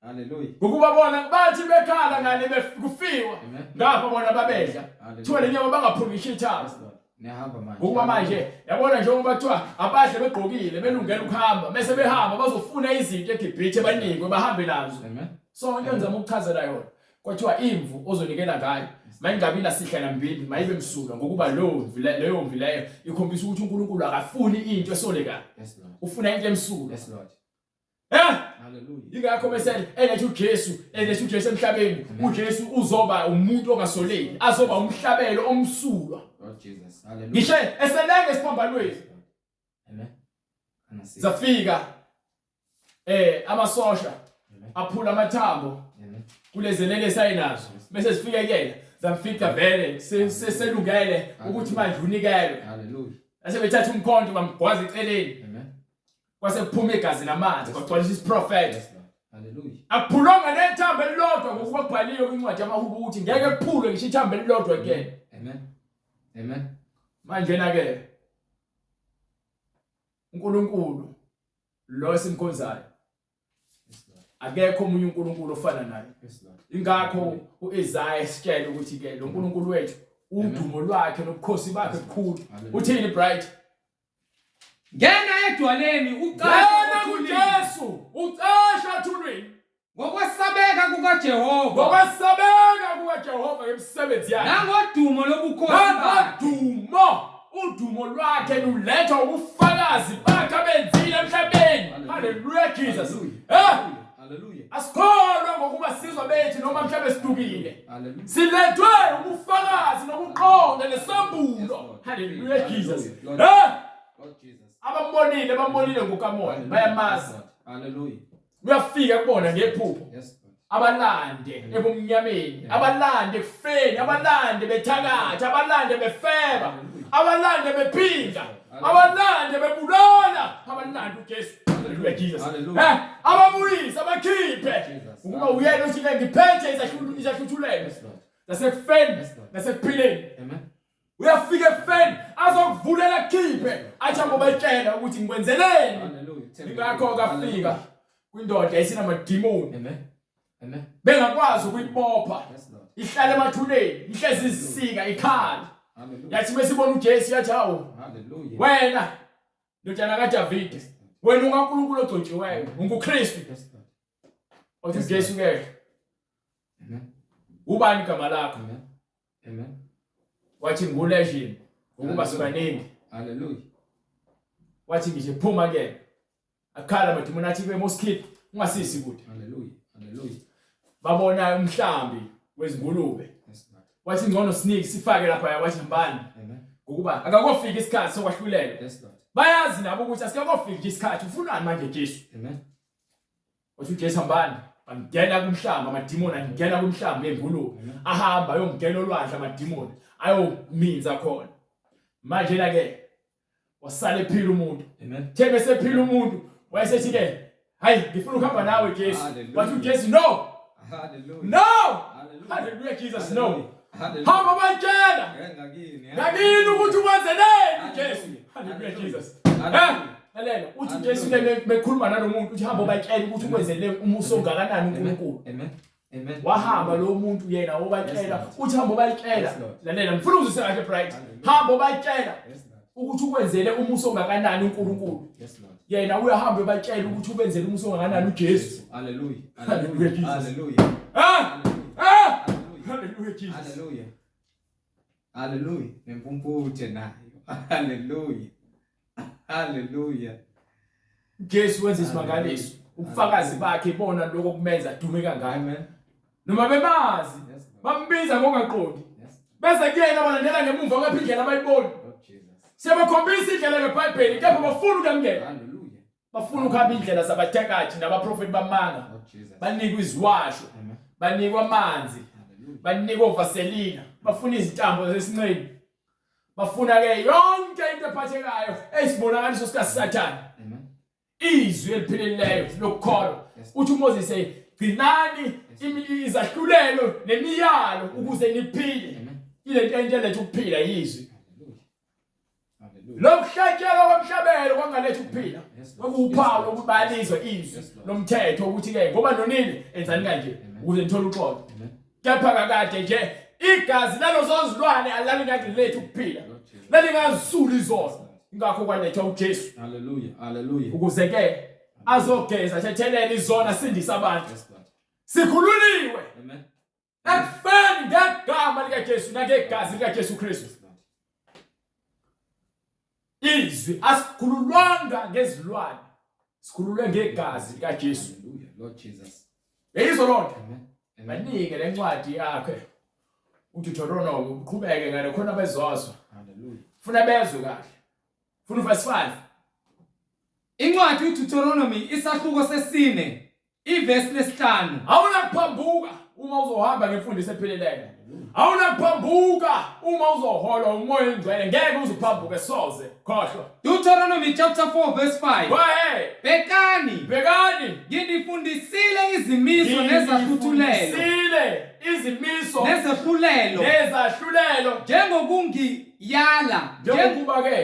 Hallelujah. Ukuba bona bathi bekhala ngane bekufiwa ngapha bona babedla. Kuthiwa lenyama bangaphungi ishithaba. Niyahamba manje. Ukuba manje yabona njengoba kuthiwa abahle begqokile belungela ukuhamba bese behamba bazofuna izinto eGibhithe banikwe bahambe nazo. Amen. So into ngizama ukuchazela yona. Kuthiwa imvu ozonikela ngayo mayingabi nasihla nambili mayibe msulwa ngokuba leyo mvu leyo ikhombisa ukuthi uNkulunkulu akafuni into esolekayo. Yes Lord. Ufuna into emsulwa. Yes Lord. Hallelujah. Ingakho bese elethe uJesu emhlabeni uJesu uzoba umuntu ongasoleki azoba umhlabelo omsulwa. Lord Jesus. Hallelujah. Ngisho eselenge esiphambanweni. Amen. Zafika amasosha aphula amathambo kulezelele sayinazo bese sifika kuyena zamfika vele seselungele ukuthi manje unikelwe. Hallelujah. Bese bethatha umkhonto bamgwaza eceleni. Amen. Kwase kuphuma igazi namanzi kwagcwalisa isiprofeti. Hallelujah. Akuphulonga nethambo elilodwa ngokuba kubhaliwe kwincwadi yamaHubo ukuthi ngeke kuphulwe ngisho ithambo elilodwa kuyena. Amen. Amen. Manje na ke uNkulunkulu lo esimkhonzayo akekho omunye uNkulunkulu ofana naye. Ingakho uIsaiah esitshela ukuthi ke lo uNkulunkulu wethu udumo lwakhe nobukhosi bakhe kukhulu. Uthini bright? Ngena edwaleni uqasha kuJesu uqasha thulweni ngokwesabeka kukaJehova. Ngokwesabeka kukaJehova ngemisebenzi yakhe. Nangodumo lobukhosi bakhe. Udumo lwakhe luletha ubufakazi bakhe abenzile emhlabeni. Hallelujah Jesus. Hallelujah. Asikholwa ngokuba sizwa bethu noma mhlawumbe sidukile. Hallelujah. Silethwe ubufakazi nobuqonde nesambulo. Hallelujah Jesus. Lord Jesus. Abambonile ngokamoya bayamazi. Hallelujah. Uyafika kubona ngephupho. Yes. Abalande ebumnyameni, abalande ekufeni, abalande bethakatha, abalande befeba, abalande bephinda, abalande bebulala, abalande uJesu. Hallelujah Jesus. Ababuyisa abakhiphe ukuba uyena uthi ngiphethe izahluthulelo. Nasekufeni, nasekuphileni. Amen. uyafika efeni azokuvulela khiphe athi ngobatshela ukuthi ngikwenzeleni ingakho kafika kwindoda esinamadimoni Amen. bengakwazi ukuyibopha ihlale emathuneni ihlezi izisika ikhala yathi mesibona uJesu yathi hawo wena ndodana kaDavid wena uNkulunkulu ogcotshiweyo unguKristu othi uJesu ke ubani igama lakho Amen. wathi nguLegion ukuba sibaningi Hallelujah. wathi ngisho phuma ke akhala amadimoni athi ke moskip ungasisi kude Hallelujah. babona umhlambi wezingulube wathi ngcono snake sifake lapha wathi hambani ngokuba akakofika isikhathi sokwahlulela bayazi nabo ukuthi asikakofika isikhathi ufunani manje Jesu wathi uJesu hambani bangena kumhlamba amadimoni angena kumhlamba wezingulube ahamba ayongena olwandle amadimoni ayominza khona manje la ke wasale ephila umuntu thebe sephila umuntu wayesethi ke hayi ngifuna ukuhamba nawe Jesu wathi uJesu no hallelujah Jesus no hamba bantshela ngakini ukuthi ukwenzeleni Jesu hallelujah Jesus lalela uthi Jesu bekhuluma nalomuntu uthi hamba bantshela ukuthi ukwenzele umuso ongakanani uNkulunkulu Amen. wahamba lo muntu yena obatshela uthi hamba bayitshela lalela ngifuna uzise kahle bright hamba bayitshela ukuthi ukwenzele umuso ongakanani uNkulunkulu yena uyahamba bayitshela ukuthi ubenzele umuso ongakanani uJesu Hallelujah. Hallelujah Jesus Hallelujah. Hallelujah Jesus Hallelujah. Nempumputhe nayo. Hallelujah. Jesu wenza isimangaliso ubufakazi bakhe ibona lokho kumenza dume kangaka Amen. noma bemazi bambiza ngokungaqondi bese kuyena balandela ngemuva kwaphi indlela abayiboni siyabakhombisa indlela ngeBhayibheli kepha bafuna ukumngena Hallelujah. bafuna ukuhamba indlela zabathakathi nabaprofeti bamanga banikwa iziwasho banikwa amanzi banikwa ovaselina bafuna izintambo zesinqeni bafuna ke yonke into ephathekayo esibonakaliso sika Sathane izwi elipheleleyo lokukholwa uthi uMoses gcinani izahlulelo nemiyalo ukuze niphile ile nto lethu ukuphila yizwi lokuhlatshela kwemhlabelo kwangalethu ukuphila okuphawu lokubalizwa izwi lomthetho ukuthi ke ngoba nonile enzani kanje ukuze nithola uxolo kepha kakade nje igazi lalozozilwane alali ngakho lethu ukuphila lalingazisuli izona ingakho kwaletha uJesu Hallelujah. ukuze ke azogeza thethelele izona sindisa abantu sikhululiwe ekufeni ngegama likaJesu nangegazi likaJesu Kristu izwi asikhululwanga ngezilwane sikhululwe ngegazi likaJesu Lord Jesus. yeyizolo lonke banike lencwadi yakhe uDeuteronomy uqhubeke ngale khona bezozwa funa bezwe kahle funa verse 5 Incwadi uDeuteronomy isahluko sesine ivesi lesihlanu awunakuphambuka uma uzohamba ngemfundiso epheleleyo awunakuphambuka uma uzoholwa umoya engcwele ngeke uzuphambuke soze khohlwa Deuteronomy chapter 4 verse 5 wahe Bekani ngidifundisile izimiso nezahlulelo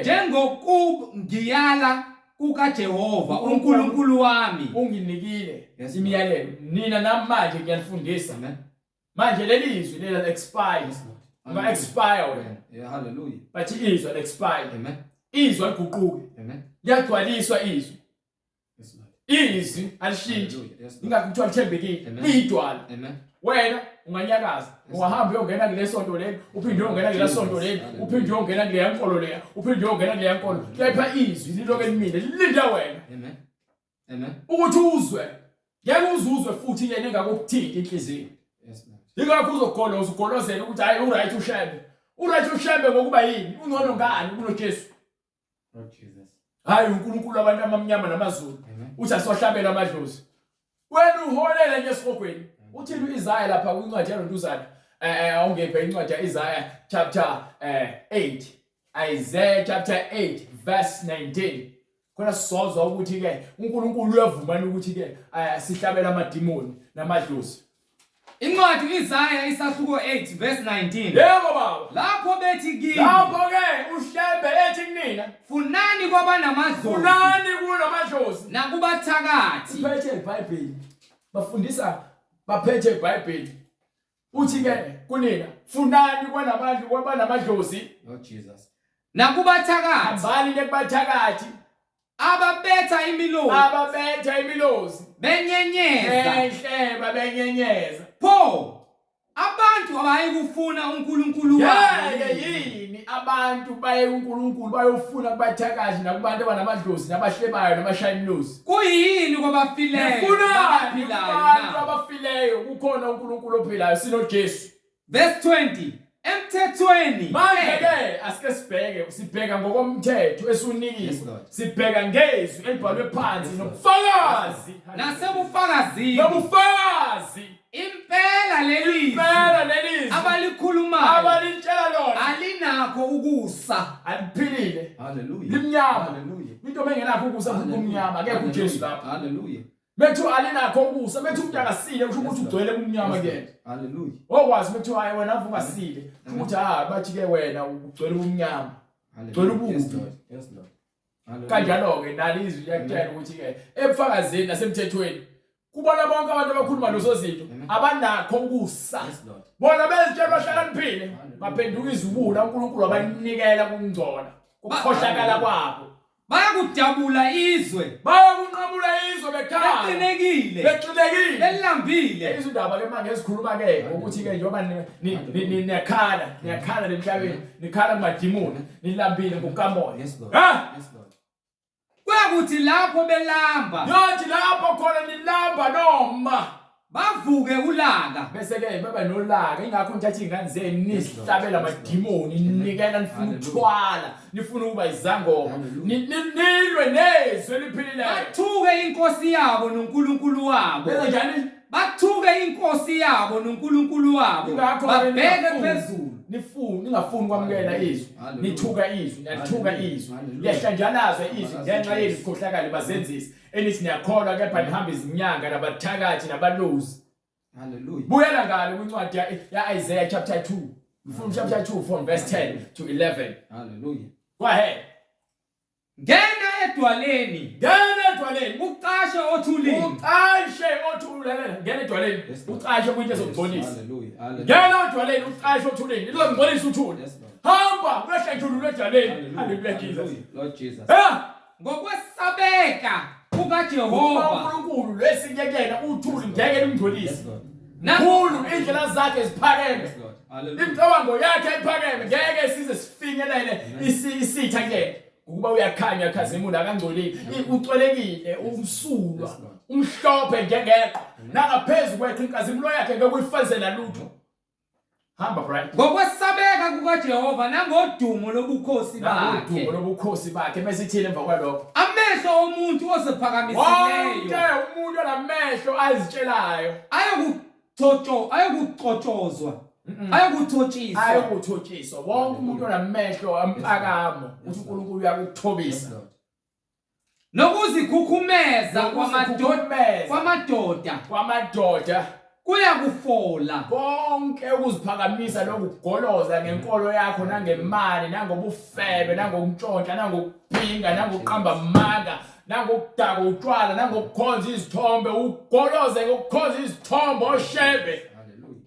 njengokungiyala kukaJehova uNkulunkulu wami unginikile imiyalelo nina namanje ngiyalifundisa manje leli izwi lela expire unga expire wena hallelujah but izwi expire izwi aliguquke liyagcwaliswa izwi izwi alishintshe ingakuthiwa lithembekile liyidwala wena unganyakaza ungahamba uyongena kule sonto leli uphinde uyongena kule sonto leli uphinde uyongena kule yankolo leya uphinde uyongena kule yankolo kepha izwi liloke limile lilinda wena amen ukuthi uzwe ngeke uzuzwe futhi yena engakuthinta inhliziyo ingakho uzogolozela ukuthi hayi uright ushembe ngokuba yini ungcono ngani kunoJesu Lord Jesus hayi uNkulunkulu abantu amamnyama namazulu uthi asiwahlabela amadlozi wena uholela nje esihogweni uthi uIsaiah lapha kwincwadi yaLontuzana awungephe incwadi yaIsaiah chapter 8 Isaiah chapter 8 verse 19 khona sizozwa ukuthi ke uNkulunkulu uyavuma ukuthi ke sihlabela amadimoni namadlozi Incwadi Isaiah isahluko 8 verse 19. Yebo baba. Lapho bethi kimi. Lapho ke uhlebe ethi kunina. Funani kwabanamadlozi. Funani kunamadlozi. Nakubathakathi. Baphethe iBhayibheli. Bafundisa baphethe iBhayibheli. Uthi ke kunina funani kwabanamadlozi. Lord Jesus. Nakubathakathi. Hambani kubathakathi. Ababetha imilozi. Benyenyeza. Ehleba benyenyeza. Pho abantu abayikufuna uNkulunkulu wabo. Yini abantu baye uNkulunkulu bayofuna kubathakathi nakubantu abanamadlozi nabahlebayo nabashaya imlozi. Kuyini kwabafileyo abantu abafileyo kukhona uNkulunkulu ophilayo sino Jesu. Verse 20. Emthethweni manje ke asike sibheka ngokomthetho esunikile sibheka ngezwi elibhalwe phansi nobufakazi nobufakazi impela lelizwi abalikhulumayo abalintshela lona alinakho ukusa aliphilile haleluya limnyama into bengenakho ukusa kumnyama akekho uJesu lapha haleluya bethu alinakho ukusa bethu umuntu akasile kusho ukuthi ugcwele kumnyama ke haleluya okwazi bethu hayi wena avuka sile ukuthi bathi ke wena ugcwele kumnyama ugcwele ububi yes Lord haleluya kanjalo ke nalizwi liyakutshela ukuthi ke ebufakazini nasemthethweni kubona bonke abantu abakhuluma lozo zinto abanakho ukusa yes Lord bona bezitshela bahlakaniphile baphenduka izubula uNkulunkulu abanikela kungcola ukukhohlakala kwabo bayakudabula izwe bekhala beqinekile belambile izindaba ke manje ezikhuluma ke ukuthi ke njoba niyakhala emhlabeni nikhala kumadimoni nilambile ngokamoya yes Lord kuyakuthi lapho belamba yothi lapho khona nilamba noma bavuke ulaka bese ke baba nolaka ingakho nithatha ingane zenu nihlabela amadimoni ninikela nifuna ukuthwala nifuna ukuba izangoma nilwe nezwe liphilileyo bathuke inkosi yabo noNkulunkulu wabo bese njani bathuke inkosi yabo noNkulunkulu wabo babheke phezulu ningafuni kwamukela izwi nithuka izwi niyathuka izwi yahlanjalazwe izwi ngenxa yezikhohlakala bazenzisa enithi niyakholwa kepha nihamba izinyanga nabathakathi nabalozi haleluya buyela ngalo kwincwadi ya Isaiah chapter 2 from chapter 2 from verse 10 to 11 haleluya go ahead ngena edwaleni uqashe othulini ngena edwaleni uqashe kwinto ezokubonisa haleluya ngena edwaleni uqashe othulini lizongibonisa uthuli hamba uyahlanjulula edwaleni haleluya Lord Jesus ngokwesabeka kukaJehova uNkulunkulu lesinyekela uthuli ngeke limngcolise nakhulu indlela zakhe ziphakeme imicabango yakhe iphakeme ngeke size sifinyelele isitha ke ukuba uyakhanya khazimula akangcolile ucwelekile umsulwa umhlophe njengeqo nangaphezulu kwekho inkazimulo yakhe ngeke uyifazela lutho hamba bright ngokwesabeka kukaJehova nangodumo lobukhosi bakhe mesithile emva kwalokho amehlo omuntu ozephakamisileyo umuntu onamehlo azitshelayo ayokuthotshiswa wonke umuntu onamehlo ampakamo uthi uNkulunkulu uyakuthobisa nokuzikhukhumeza kwamadoda kuyakufola bonke ukuziphakamisa lokugoloza ngenkolo yakho nangemali nangobufebe nangokuntshontsha nangokuphinga nangokuqamba amanga nangokudaka utshwala nangokukhonza izithombe ugoloze ngokukhonza izithombe oshebe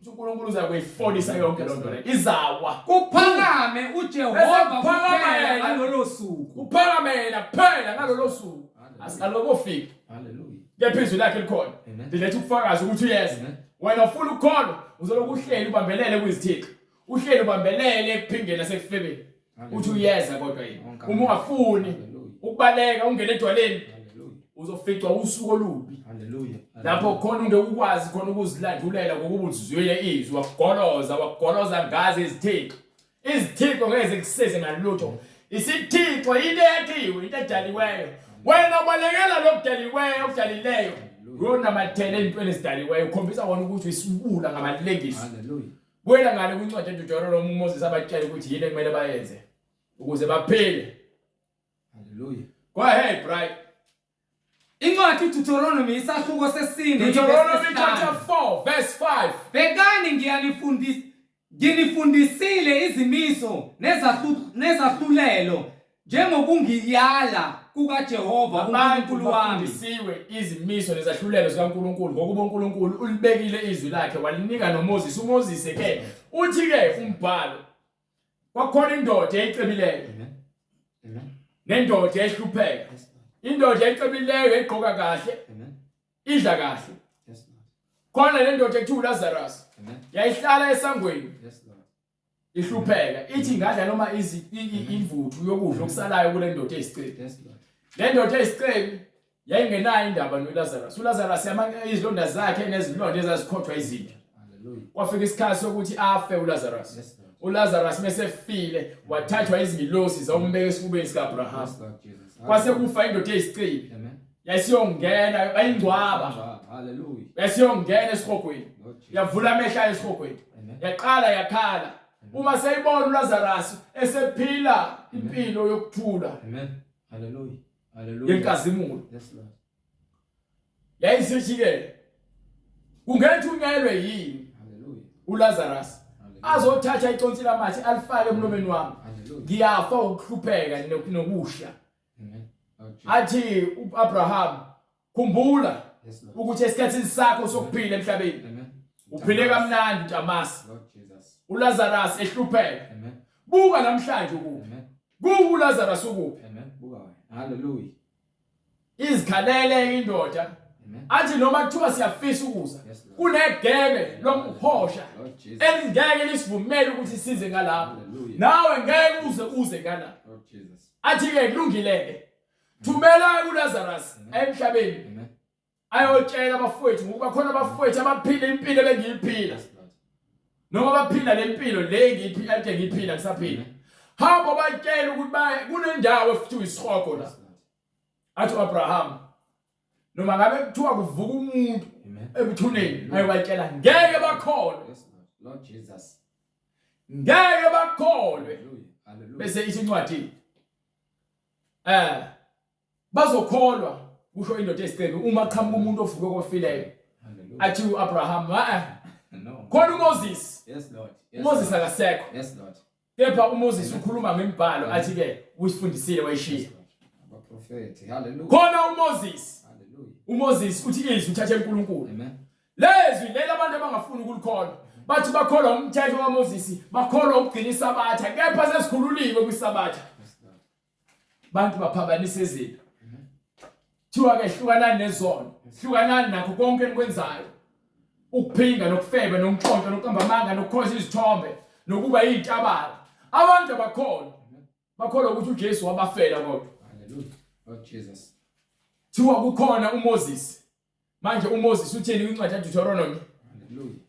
uNkulunkulu uzakuyifolisa yonke lonto le izawa kuphakame uJehova kuphela ngalolo suku kuphakamela kuphela ngalolo suku asikalokofika haleluya ngephizwi lakhe likhona ndilethe ukufakaza ukuthi uyeza wena ufuna ukukholwa uzoloku uhleli ubambelele kwizithixo uhleli ubambelele ekuphingeni nasekufebeni uthi uyeza kodwa yini uma ungafuni ukubaleka ungene edwaleni uzoficwa usuku olubi haleluya lapho khona ungeke ukwazi khona ukuzilandulela ngokuba uzizwele izwi wakugoloza ngazi izithixo ngeke zikusize ngalutho isithixo into yakhiwe into edaliweyo wena ubalekela lokudalileyo yona mathele intweni ezidaliweyo ukhombisa wona ukuthi isibula ngamalengisi haleluya wena ngale kwincwadi eDuteronomy uMoses abatshela ukuthi yini ekumele bayenze ukuze baphile haleluya go ahead bright Incwadi Deuteronomy isahluko sesine. Deuteronomy chapter 4 verse 5. Bekani nginifundisile izimiso nezahlulelo njengokungiyala kukaJehova uNkulunkulu wami. Bafundisiwe izimiso nezahlulelo zikaNkulunkulu ngokuba uNkulunkulu ulibekile izwi lakhe walinika noMoses. uMoses ke uthi ke umbhalo kwakhona indoda eyicebileyo. Amen. Nendoda ehlupheka. Indoda eyicebileyo egqoka kahle. Amen. Idla kahle. Yes Lord. Khona le ndoda ekuthiwa uLazarus. Amen. Yayihlala esangweni. Yes Lord. Ihlupheka ithi ngadla noma imvuthu yokudla okusalayo kule ndoda eyisicebi. Yes Lord. Le ndoda eyisicebi yayingenayo indaba noLazarus. uLazarus izilonda zakhe nezilonda ezazikhothwa izinto. Hallelujah. Kwafika isikhathi sokuthi afe uLazarus. Yes Lord. uLazarus mesefile wathathwa izingilosi zawumbeka esifubeni sikaAbraham. Kwase kufa indoda eyisicebi. Amen. Yasiyongena bayingcwaba. Hallelujah. Yasiyongena esihogweni. Yavula amehla esihogweni. Yaqala yakhala. Uma seyibona uLazarus esephila impilo yokuthula. Amen. Hallelujah. Hallelujah. Yenkazimulo. Yes Lord. Yayisithi ke kungethi ungelwe yini? Hallelujah. uLazarus azothatha iconsi lamathi alifake emlomeni wami. Ngiyafa ukuhlupheka nokusha. Amen. Athi uAbraham khumbula ukuthi esikhathini sakho sokuphila emhlabeni uphile kamnandi uNtamasi. uLazarus ehlupheka. Amen. Buka namhlanje ukuba. Amen. Buka uLazarus ukuphi. Amen. Buka wena. Hallelujah. Izikhalele indoda. Amen. Athi noma kuthiwa siyafisa ukuza kunegebe lomhosha elingeke lisivumele ukuthi size ngalapho. Nawe ngeke uze ngala. Athi ke kulungileke thumela uLazarus emhlabeni. Amen. Ayotshela abafowethu ngoba khona abafowethu abaphila impilo bengiyiphila. Noma baphila lempilo le ngiyiphila kusaphila. Hamba batshela ukuthi kunendawo efuthu isihogo la. Athi uAbraham noma ngabe kuthiwa kuvuka umuntu ebuthuneni ayobatshela ngeke bakholwe. Lord Jesus. Ngeke bakholwe. Bese ithi incwadi bazokholwa kusho indoda esicebi uma qhamuka umuntu ovuke kofileyo. Athi uAbraham no. Khona uMoses. Yes Lord. Moses akasekho. Yes Lord. Kepha uMoses ukhuluma ngembhalo athi ke usifundisile wayishiya. Abaprofeti. Hallelujah. Khona uMoses. Hallelujah. uMoses uthi izwi uthathe uNkulunkulu. Amen. Lezwi lela abantu abangafuni ukulikholwa. Bathi bakholwa umthetho kaMoses, bakholwa ukugcina isabatha, kepha sesikhululiwe kwisabatha. Bantu baphambanisa izinto. Thiwa ke hlukanani nezono, hlukanani nakho konke enikwenzayo. Ukuphinga nokufeba nokuxontsha nokuqamba amanga nokukhoza izithombe nokuba yitabala. Abantu bakholwa ukuthi uJesu wabafela kodwa. Hallelujah. Lord Jesus. Thiwa kukhona uMoses. Manje uMoses utheni kwincwadi kaDeuteronomy? Hallelujah.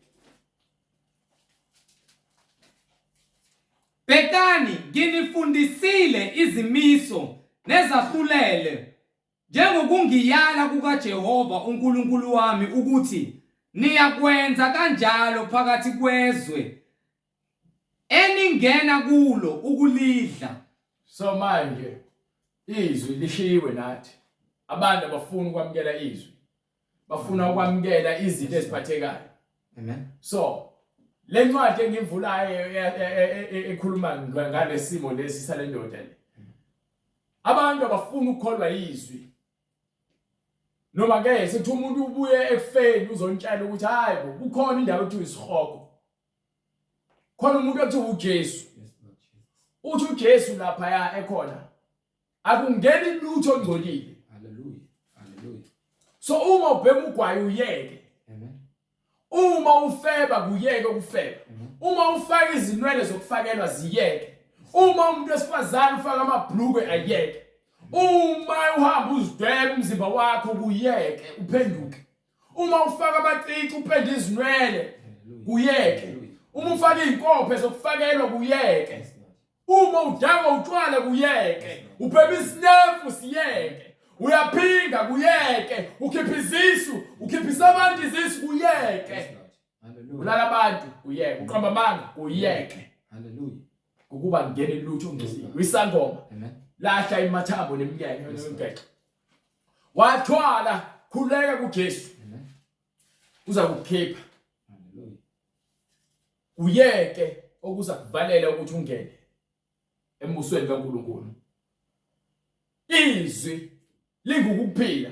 Bekani nginifundisile izimiso nezahlulele njengokungiyala kukaJehova uNkulunkulu wami ukuthi niyakwenza kanjalo phakathi kwezwe eningena kulo ukulidla. So manje izwi lishiwe nathi. Abantu abafuna ukwamukela izwi. Bafuna ukwamukela izinto eziphathekayo. Amen. So le ncwadi engivulayo ekhuluma ngalesimo lesi salendoda le. Abantu abafuna ukukholwa izwi. Noma ke sethi umuntu ubuye ekufeni uzontshela ukuthi hayi kukhona indawo ethu isihogo. Khona umuntu ethu uJesu. Uthi uJesu lapha ekhona. Akungeni lutho ongcolile. Hallelujah. Hallelujah. So uma ubhema ugwayi uyeke. Amen. Uma ufeba kuyeke ukufeba. Uma ufaka izinwele zokufakelwa ziyeke. Uma umuntu wesifazane ufaka amabhlukwe ayeke. Uma uhamba uzidweba umzimba wakho kuyeke uphenduke. Uma ufaka amacici upende izinwele kuyeke. Uma ufaka izinkophe zokufakelwa kuyeke. Uma udanga utshwala kuyeke. Upheba isinefu siyeke. Uyaphinga kuyeke. Ukhipha izisu, ukhiphisa abantu izisu kuyeke. Ulala abantu kuyeke. Uqamba amanga kuyeke. Hallelujah. Ukuba ngene lutho ngizini. Wisangoma. Amen. Lahla imathambo neminyanya yonke. wathwala khuleka kuJesu uza kukhipha uyeke okuza kuvalela ukuthi ungene embusweni kaNkulunkulu. Izwi lingukuphila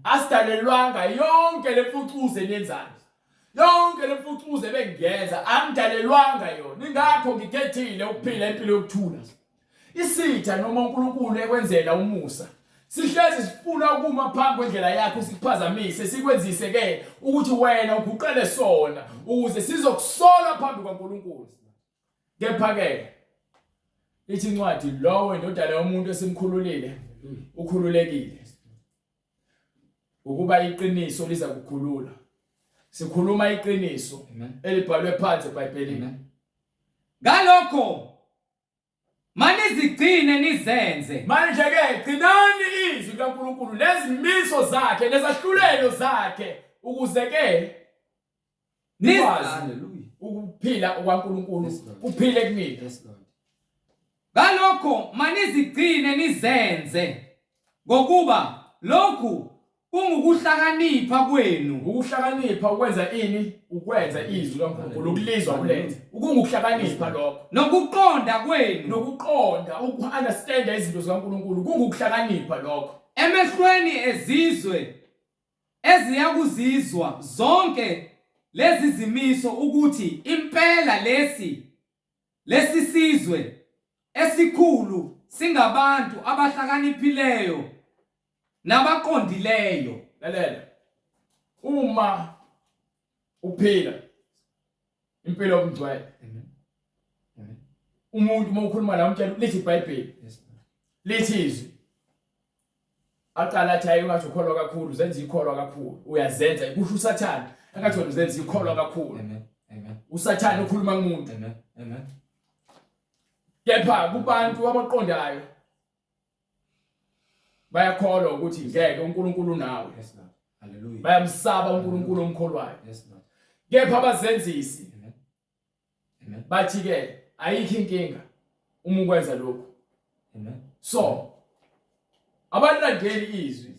asidalelwanga yonke lemfucuze niyenzayo, yonke lemfucuze bengiyenza angidalelwanga yona. Ingakho ngikhethile ukuphila impilo yokuthula. Isitha noma uNkulunkulu ekwenzela umusa sihlezi sifuna ukuma phambi kwendlela yakho sikuphazamise sikwenzise ke ukuthi wena uguqele sona ukuze sizokusola phambi kwaNkulunkulu. Kepha ke ithi incwadi lowo indodana yomuntu esimkhululile ukhululekile ukuba iqiniso liza kukhulula. Sikhuluma iqiniso elibhalwe phansi eBhayibhelini. Ngalokho manizigcine nizenze. Manje ke gcinani izwi kaNkulunkulu nezimiso zakhe nezahlulelo zakhe ukuze ke nikwazi ukuphila kwaNkulunkulu uphile kumina. Ngalokho manizigcine nizenze ngokuba lokhu kungukuhlakanipha kwenu. Ukuhlakanipha ukwenza ini? Ukwenza izwi kaNkulunkulu ukulizwa kulenze. Ukungukuhlakanipha lokho. Nokuqonda kwenu. Nokuqonda uku-understand izinto zikaNkulunkulu kungukuhlakanipha lokho. Emehlweni ezizwe eziyakuzizwa zonke lezi zimiso ukuthi impela lesi sizwe esikhulu singabantu abahlakaniphileyo nabaqondileyo. Lalela. Uma uphila impilo yobungcwele. Umuntu uma ukhuluma la umtshela lithi iBhayibheli. Lithi izwi. Aqala athi hayi ungathi ukholwa kakhulu, zenza ikholwa kakhulu. Uyazenza kusho uSathane. Engathi wena uzenza ikholwa kakhulu. Amen. uSathane ukhuluma kumuntu. Amen. Kepha kubantu abaqondayo bayakholwa ukuthi ngeke uNkulunkulu nawe. Yes Lord. Hallelujah. Bayamsaba uNkulunkulu omkholwayo. Yes Lord. Kepha abazenzisi. Amen. Bathi ke ayikho inkinga uma ukwenza lokho. Amen. So abalandeli izwi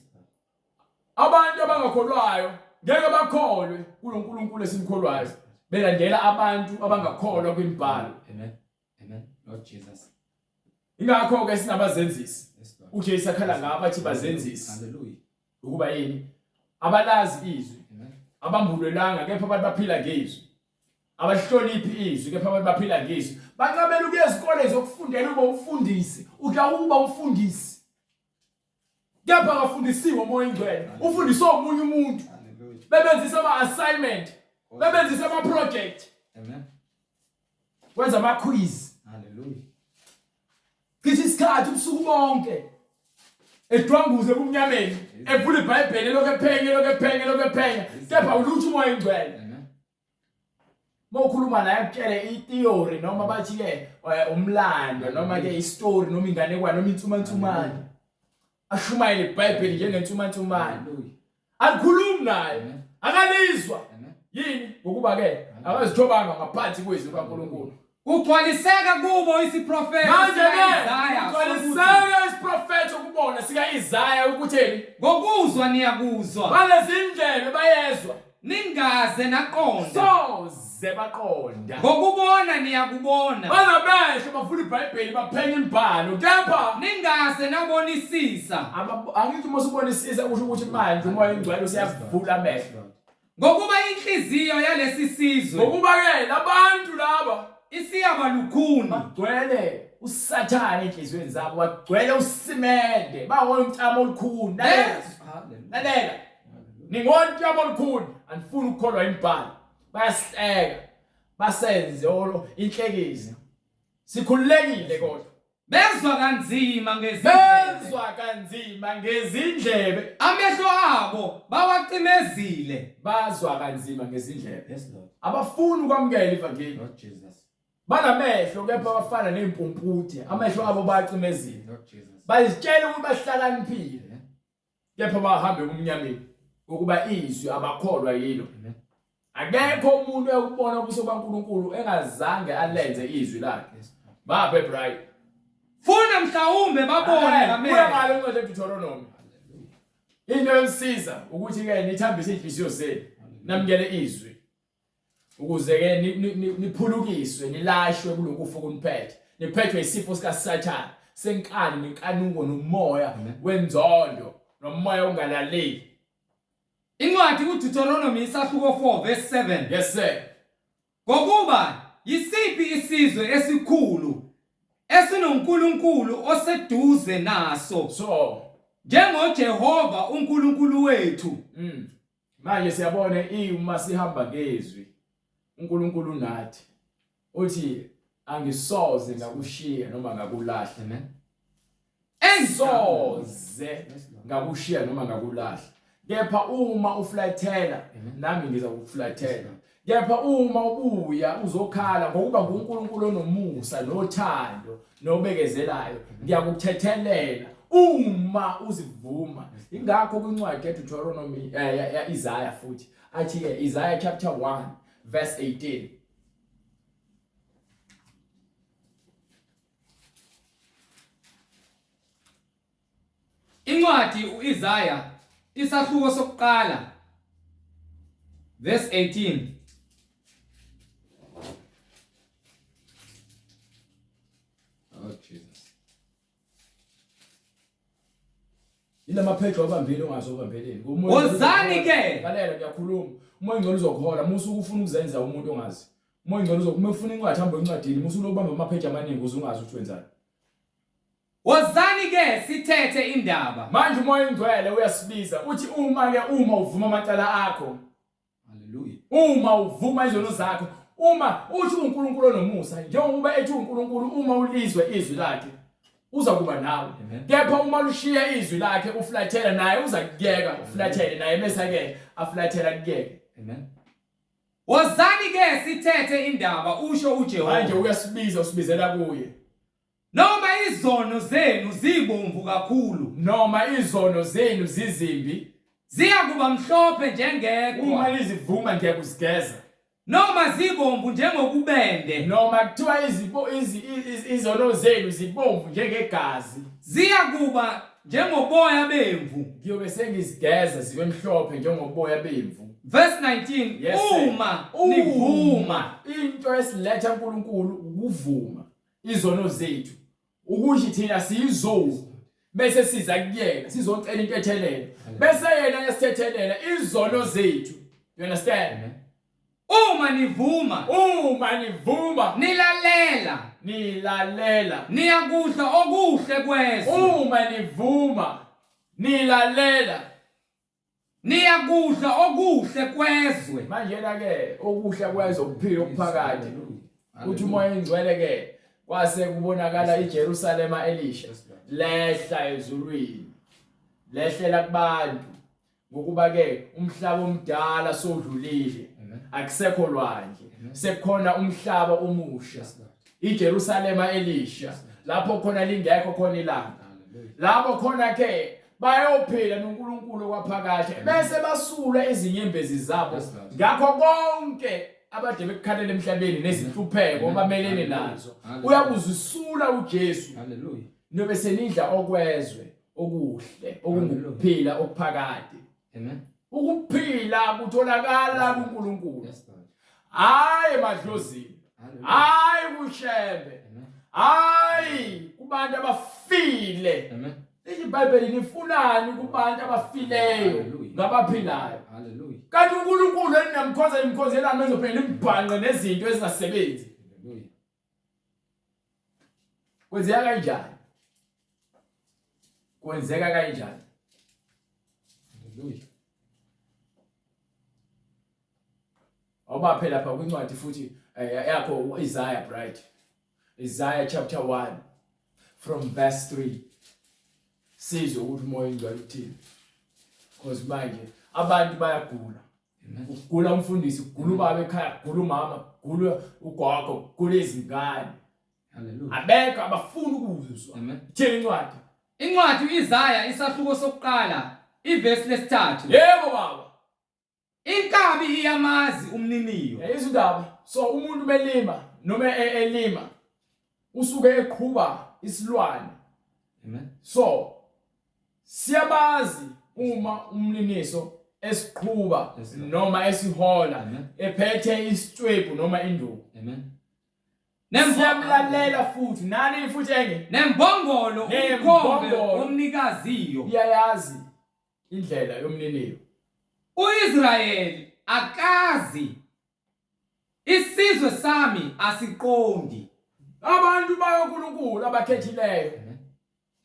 abantu abangakholwayo ngeke bakholwe kuNkulunkulu esimkholwayo belandela abantu abangakholwa kwimibhalo. Amen. Lord Jesus. Ingakho ke sinabazenzisi. uJesu akhala ngaba athi bazenzisi. Hallelujah. Ukuba yini? Abalazi izwi. Abambulelanga kepha abantu baphila ngezwi. Abahloniphi izwi kepha abantu baphila ngezwi. Bancabela ukuya ezikole zokufundela ube umfundisi, uba umfundisi. Kepha akafundisiwe umoya ingcwele. Ufundiswa omunye umuntu. Hallelujah. Bebenzisa ama-assignment, bebenzisa ama-project. Amen. Wenza ama-quiz. Hallelujah. Kithi isikhathi ubusuku bonke edwanguze kumnyameni evula iBhayibheli lokephenye kepha ulutho umoya ingcwele. Mawukhuluma naye akutshele itheory noma bathi ke umlando noma ke istory noma inganekwane noma insumansumane ashumayele iBhayibheli njengensumansumane. Akukhulumi naye akalizwa yini ngokuba ke akazithobanga ngaphansi kwezwi kaNkulunkulu. Kugcwaliseka kubo isiprofeti manje sikaIsaya. Kugcwaliseka isiprofeti ukubona sikaIsaya ukutheni ngokuzwa niyakuzwa, balezindlebe bayezwa, ningaze naqonda, soze baqonda, ngokubona niyakubona, banamehlo bavula iBhayibheli baphenye imibhalo kepha ningaze nabonisisa. Angithi uma usubonisisa kusho ukuthi manje umoya ingcwele usiyavula amehlo. Ngokuba inhliziyo yalesi sizwe, ngokuba ke labantu laba isiyabalukhuni, bagcwele uSathane enhlizweni zabo, bagcwele usimende, bawona umntamo olukhuni. Lalela, ningonke olukhuni, anifuni ukukholwa imibhalo, bayasihleka, basenze inhlekisa. Sikhululekile kodwa bezwa kanzima ngezindlebe, amehlo abo bawacimezile, bazwa kanzima ngezindlebe. Abafuni ukwamukela ivangeli. Lord Jesus. Banamehlo kepha bafana nempumputhe, amehlo abo bacimezile. Bazitshela ukuthi bahlakaniphile kepha bahambe kumnyameni ukuba izwi abakholwa yilo. Akekho umuntu ekubona ubuso baNkulunkulu engazange alenze izwi lakhe. Baphe bright funa mhlawumbe babone ngamehlo. Kuya ngalo incwadi eDuteronomy. into yosiza ukuthi ke nithambise inhliziyo zenu namukele izwi ukuze ke niphulukiswe nilashwe kuloko ufuku niphethe niphethwe isifo sika Sathane senkani nenkanuko nomoya wenzondo nomoya ungalaleli. Incwadi kuDeuteronomy isahluko 4 verse 7. Yes sir. Ngokuba yisiphi isizwe esikhulu esinoNkulunkulu oseduze naso So njengoJehova uNkulunkulu wethu. Manje siyabona uma sihamba ngezwi uNkulunkulu nathi uthi angisoze ngakushiya noma ngakulahla. Amen. Ensoze ngakushiya noma ngakulahla. Kepha uma uflathela nami ngizakuflathela. Kepha uma ubuya uzokhala ngokuba nguNkulunkulu onomusa nothando nobekezelayo ngiyakuthethelela uma uzivuma. Ingakho kwincwadi yeDeuteronomy ya Isaiah futhi athi ke Isaiah chapter 1 verse 18. Incwadi uIsaiah isahluko sokuqala verse 18. Oh Jesus. Inamaphetho abambile ongazobambeleni. Wozani ke. Lalela ngiyakhuluma. Umoya ngcolo uzokhola musuku ufuna ukuzenza umuntu ongazi. Umoya ngcolo uzokuma ufuna incwadi hamba encwadini musuku lokubamba amaphetho amaningi uze ungazi ukuthi wenzani. Wozani ke sithethe indaba. Manje umoya ngcwele uyasibiza uthi uma uvuma amacala akho. Hallelujah. Uma uvuma izono zakho, uma uthi uNkulunkulu onomusa, njengoba ethi uNkulunkulu uma ulizwe izwi lakhe uza kuba nawe. Kepha uma lushiya izwi lakhe uflathela naye uza kuyeka uflathele naye bese ke aflathela kuyeke. Amen. Wozani ke sithethe indaba usho uJehova. Manje uyasibiza usibizela kuye. Noma izono zenu zibomvu kakhulu, noma izono zenu zizimbi, ziyakuba mhlophe njengeqhwa. Uma lizivuma ngiyakuzigeza. Noma zibomvu njengokubende, noma kuthiwa izono zenu zibomvu njengegazi, ziyakuba njengoboya bemvu. Ngiyobe sengizigeza zibe mhlophe njengoboya bemvu. Verse 19. Yes, uma nivuma, into esiletha uNkulunkulu ukuvuma izono zethu. Ukuthi thina siyizovu bese siza kuyena sizocela into ethelele bese yena yasithethelela izono zethu. You understand? Uma nivuma, nilalela niyakudla okuhle kwezwe. Uma nivuma nilalela niyakudla okuhle kwezwe. Manje ke okuhle kwezwe ukuphila okuphakathi. Uthi umoya engcwele ke kwase kubonakala iJerusalema elisha lehla ezulwini lehlela kubantu ngokuba ke umhlaba omdala sodlulile akusekho lwandle sekukhona umhlaba omusha iJerusalema elisha lapho khona lingekho khona ilanga lapho khona ke bayophila noNkulunkulu kwaphakade bese basula izinyembezi zabo ngakho konke abade bekukhalela emhlabeni nezinhlupheko obamelene nazo uyakuzisula uJesu. Hallelujah. Nobe senidla okwezwe okuhle okungukuphila okuphakade. Amen. Ukuphila kutholakala kuNkulunkulu. Hayi emadlozini. Hayi kushembe. Hayi kubantu abafile. Amen. iBhayibheli lifunani kubantu abafileyo ngabaphilayo. Hallelujah. Kanti uNkulunkulu eninamkhonza imkhonzelana mezophendula imbhanqe nezinto ezingasebenzi. Hallelujah. Kwenzeka kanjani? Kwenzeka kanjani? Hallelujah. Oba phela lapha kwincwadi futhi yakho Isaiah, right? Isaiah chapter 1 from verse 3. Sizwe ukuthi umoya ingcwele uthini. Because manje abantu bayagula. Ukugula umfundisi, ukugula ubaba ekhaya, ukugula umama, ukugula ugogo, ukugula izingane. Hallelujah. Abekho abafuna ukuzwa. Amen. Thina incwadi. Incwadi uIsaiah isahluko sokuqala iverse lesithathu. Yebo baba. Inkabi iyamazi umniniyo. Izindaba. So umuntu belima noma elima usuke eqhuba isilwane. Amen. So siyabazi uma umliniso esiqhuba noma esihola Amen. ephethe isitwebu noma induku. Amen. Siyamlalela futhi nani futhi enge Nembongolo umkhombe omnikaziyo. iyayazi indlela yomliniyo. uIsrayeli akazi. Isizwe sami asiqondi. Abantu bakaNkulunkulu abakhethileyo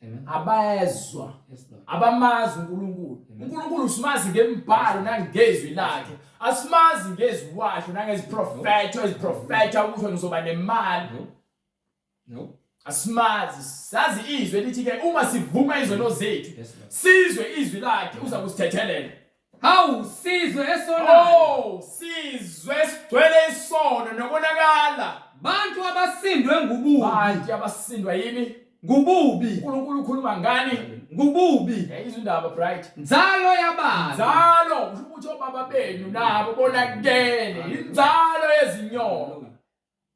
Amen. abayezwa Yes, Lord. abamazi uNkulunkulu. uNkulunkulu simazi ngembhalo nangezwi lakhe. Asimazi ngezwi washo nangeziprofetho eziprofetha ukuthi ngizoba nemali. No. Asimazi sazi izwi lithi ke uma sivuma izono zethu Yes, Lord. sizwe izwi lakhe uza kusithethelela. Hawu sizwe esonayo. Sizwe sigcwele isono nobonakala. Bantu abasindwe ngububi. Bantu abasindwa yini? Ngububi. uNkulunkulu ukhuluma ngani? Ngububi. Izindaba bright. Nzalo yabantu. Nzalo ukuthi obaba benu nabo bonakele inzalo yezinyoko.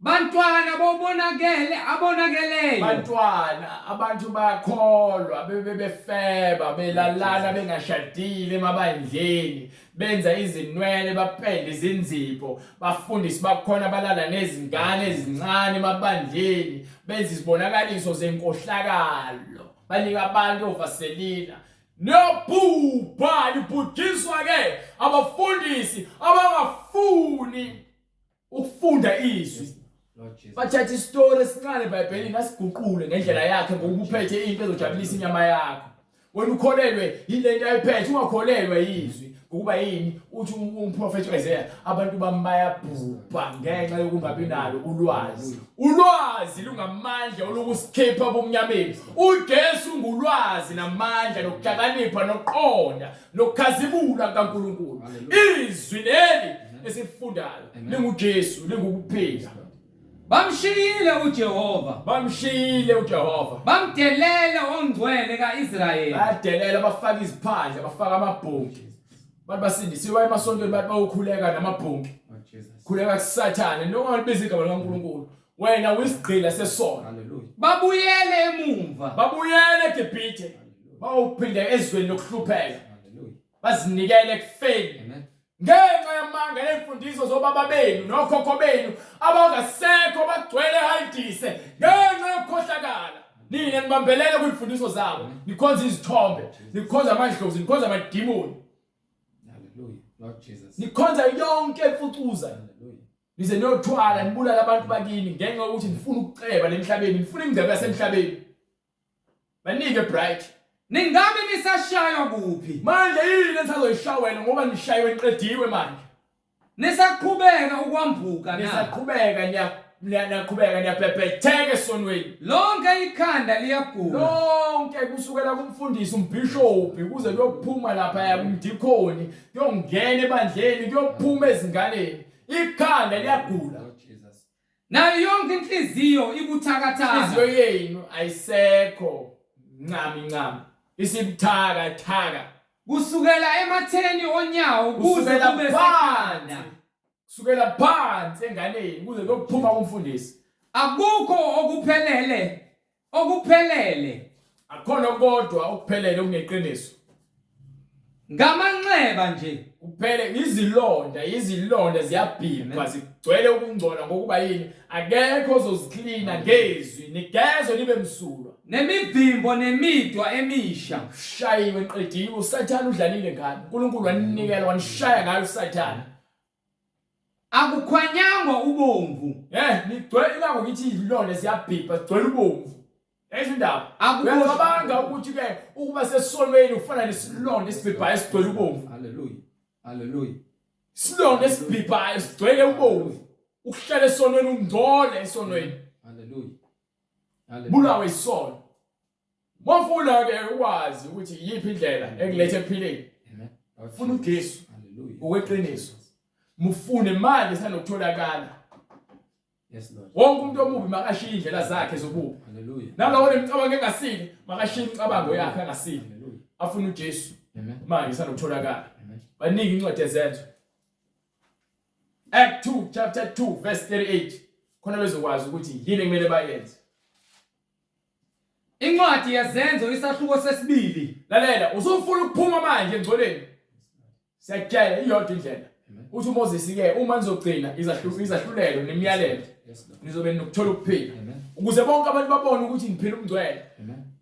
Bantwana bobonakele abonakeleyo. Bantwana abantu bakholwa bebefeba belalana bengashadile emabandleni benza izinwele bapende izinzipho bafundisi bakhona balala nezingane ezincane emabandleni benza izibonakaliso zenkohlakalo banika abantu ovaselina nobhubha libhujiswa ke abafundisi abangafuni ukufunda izwi. Bathatha isitori esincane eBhayibhelini asiguqule ngendlela yakhe ngoba uphethe into ezojabulisa inyama yakho. Wena ukholelwe yilento ayiphethe ungakholelwa yizwi ngokuba yini uthi umprofeti Isaiah abantu bayabhubha ngenxa yokungabi nalo ulwazi. Ulwazi lungamandla olokusikhipha bomnyameni. uJesu ngulwazi namandla nokuhlakanipha nokuqonda nokukhazimula kaNkulunkulu. Izwi leli esifundayo linguJesu lingukuphila. Bamshiyile uJehova. Bamshiyile uJehova. Bamdelele ongcwele kaIsrayeli. Badelela bafaka iziphandla bafaka amabhonki. Bathi basindisiwe emasontweni bathi bawukhuleka namabhonki. Khuleka kuSathane noma libiza igama likaNkulunkulu. Wena uyisigqila sesono. Hallelujah. Babuyele emumva. Babuyele eGibhithe. Bawuphinda ezweni lokuhlupheka. Bazinikele ekufeni. Amen. Ngenxa yamanga nemfundiso zobaba benu nokhokho benu abangasekho bagcwele eHadise ngenxa yokukhohlakala. Nina nibambelele kwimfundiso zabo. Nikhonza izithombe, nikhonza amadlozi, nikhonza amadimoni. Hallelujah. Lord Jesus. Nikhonza yonke emfucuza. Hallelujah. Nize nothwala nibulala abantu bakini ngenxa yokuthi nifuna ukuceba emhlabeni, nifuna ingcebo yasemhlabeni. Banike bright. Ningabe nisashaywa kuphi? Manje yini ensazoyishawela ngoba nishaywe niqediwe manje. Nisaqhubeka ukwambuka na. Nisaqhubeka niyaqhubeka niyabhebhetheka esonweni. Lonke ikhanda liyagula. Lonke kusukela kumfundisi umbishophi kuze kuyophuma lapha kumdikoni, kuyongena ebandleni, kuyophuma ezinganeni. Ikhanda liyagula. Lord Jesus. Nayo yonke inhliziyo ibuthakathaka. Inhliziyo yenu ayisekho ncami. Isibuthakathaka. Kusukela ematheni onyawo kuze kube sekhanda. Kusukela phansi enganeni kuze kuyophuma kumfundisi. Akukho okuphelele. Akhona kodwa okuphelele okungeqiniso. Ngamanxeba nje. Kuphele izilonda ziyabhibha zigcwele ukungcola ngokuba yini akekho ozoziklina ngezwi nigezo nibe msulwa Nemivimbo nemidwa emisha. Shayiwe niqediwe uSathane udlalile ngani uNkulunkulu waninikela wanishaya ngayo uSathane. Akukhwanyangwa ubomvu. Nigcwele ilanga ngithi izilonda ziyabhibha zigcwele ubomvu. Ezindaba uyacabanga ukuthi ke ukuba sesonweni ufana nesilonda esibhibhayo esigcwele ubomvu. Hallelujah. Silonda esibhibhayo sigcwele ubomvu. Ukuhlala esonweni ungcole esonweni. Hallelujah. Bulawe isono. Mafuna ke ukwazi ukuthi yipi indlela ekulethe ekuphileni. Ufuna uJesu. Okweqiniso. Mufune manje sanokutholakala. Yes Lord. Wonke umuntu omubi makashiye indlela zakhe zobubi. Hallelujah. Nalowo lemcabango engasile makashiye imicabango yakhe engasile. Afuna uJesu. Amen. Manje sanokutholakala. Baningi incwadi ezenzo. Act 2 chapter 2 verse 38. Khona bezokwazi ukuthi yini kumele bayenze. Incwadi yezenzo isahluko sesibili. Lalela, usufuna ukuphuma manje engcoleni. Siyakutshela iyodwa indlela. Uthi uMoses ke uma nizogcina izahlulelo nemiyalelo. Nizobe nokuthola ukuphila. Ukuze bonke abantu babone ukuthi ngiphila umngcwele.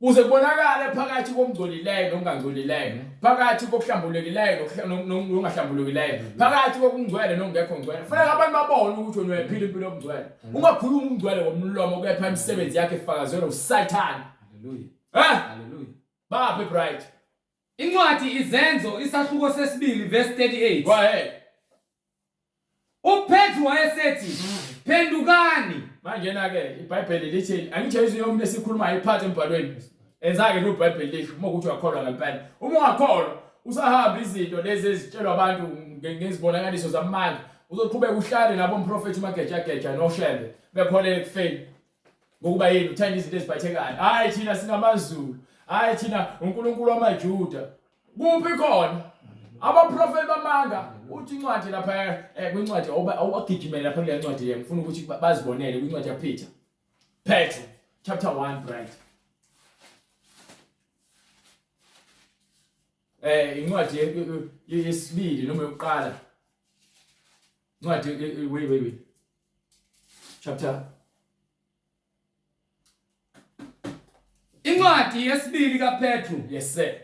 Ukuze kubonakale phakathi komngcolileyo nongangcolileyo, phakathi kokuhlambulukileyo nongahlambulukileyo, phakathi kokungcwele nongekho ngcwele. Kufanele abantu babone ukuthi wena uyaphila impilo yomngcwele. Ungakhuluma umngcwele ngomlomo kepha imisebenzi yakhe ifakazelwe uSathane. Hallelujah. Baphe bright. Incwadi izenzo isahluko sesibili verse 38. Go ahead. uPetru wayesethi phendukani. Manje na ke iBhayibheli lithi angitshela yonke esikhuluma iphathi embhalweni. Enzake lo iBhayibheli lithi uma ukuthi uyakholwa ngempela. Uma ungakholwa usahamba izinto lezi ezitshelwa abantu ngezibonakaliso zamanga. Uzoqhubeka uhlale nabo umprofeti uMageja noShembe bekholele kufeni. Ngokuba yini uthanda izinto eziphathekayo. Hayi thina singamaZulu. Hayi thina uNkulunkulu wamaJuda. Kuphi khona? Abaprofeti bamanga uthi incwadi lapha kwincwadi awugijimela lapha kule ncwadi le ngifuna ukuthi bazibonele kwincwadi yaPeter. Petru chapter 1 right. Incwadi yesibili noma yokuqala. Incwadi wait. Chapter Incwadi yesibili kaPetru. Yes sir.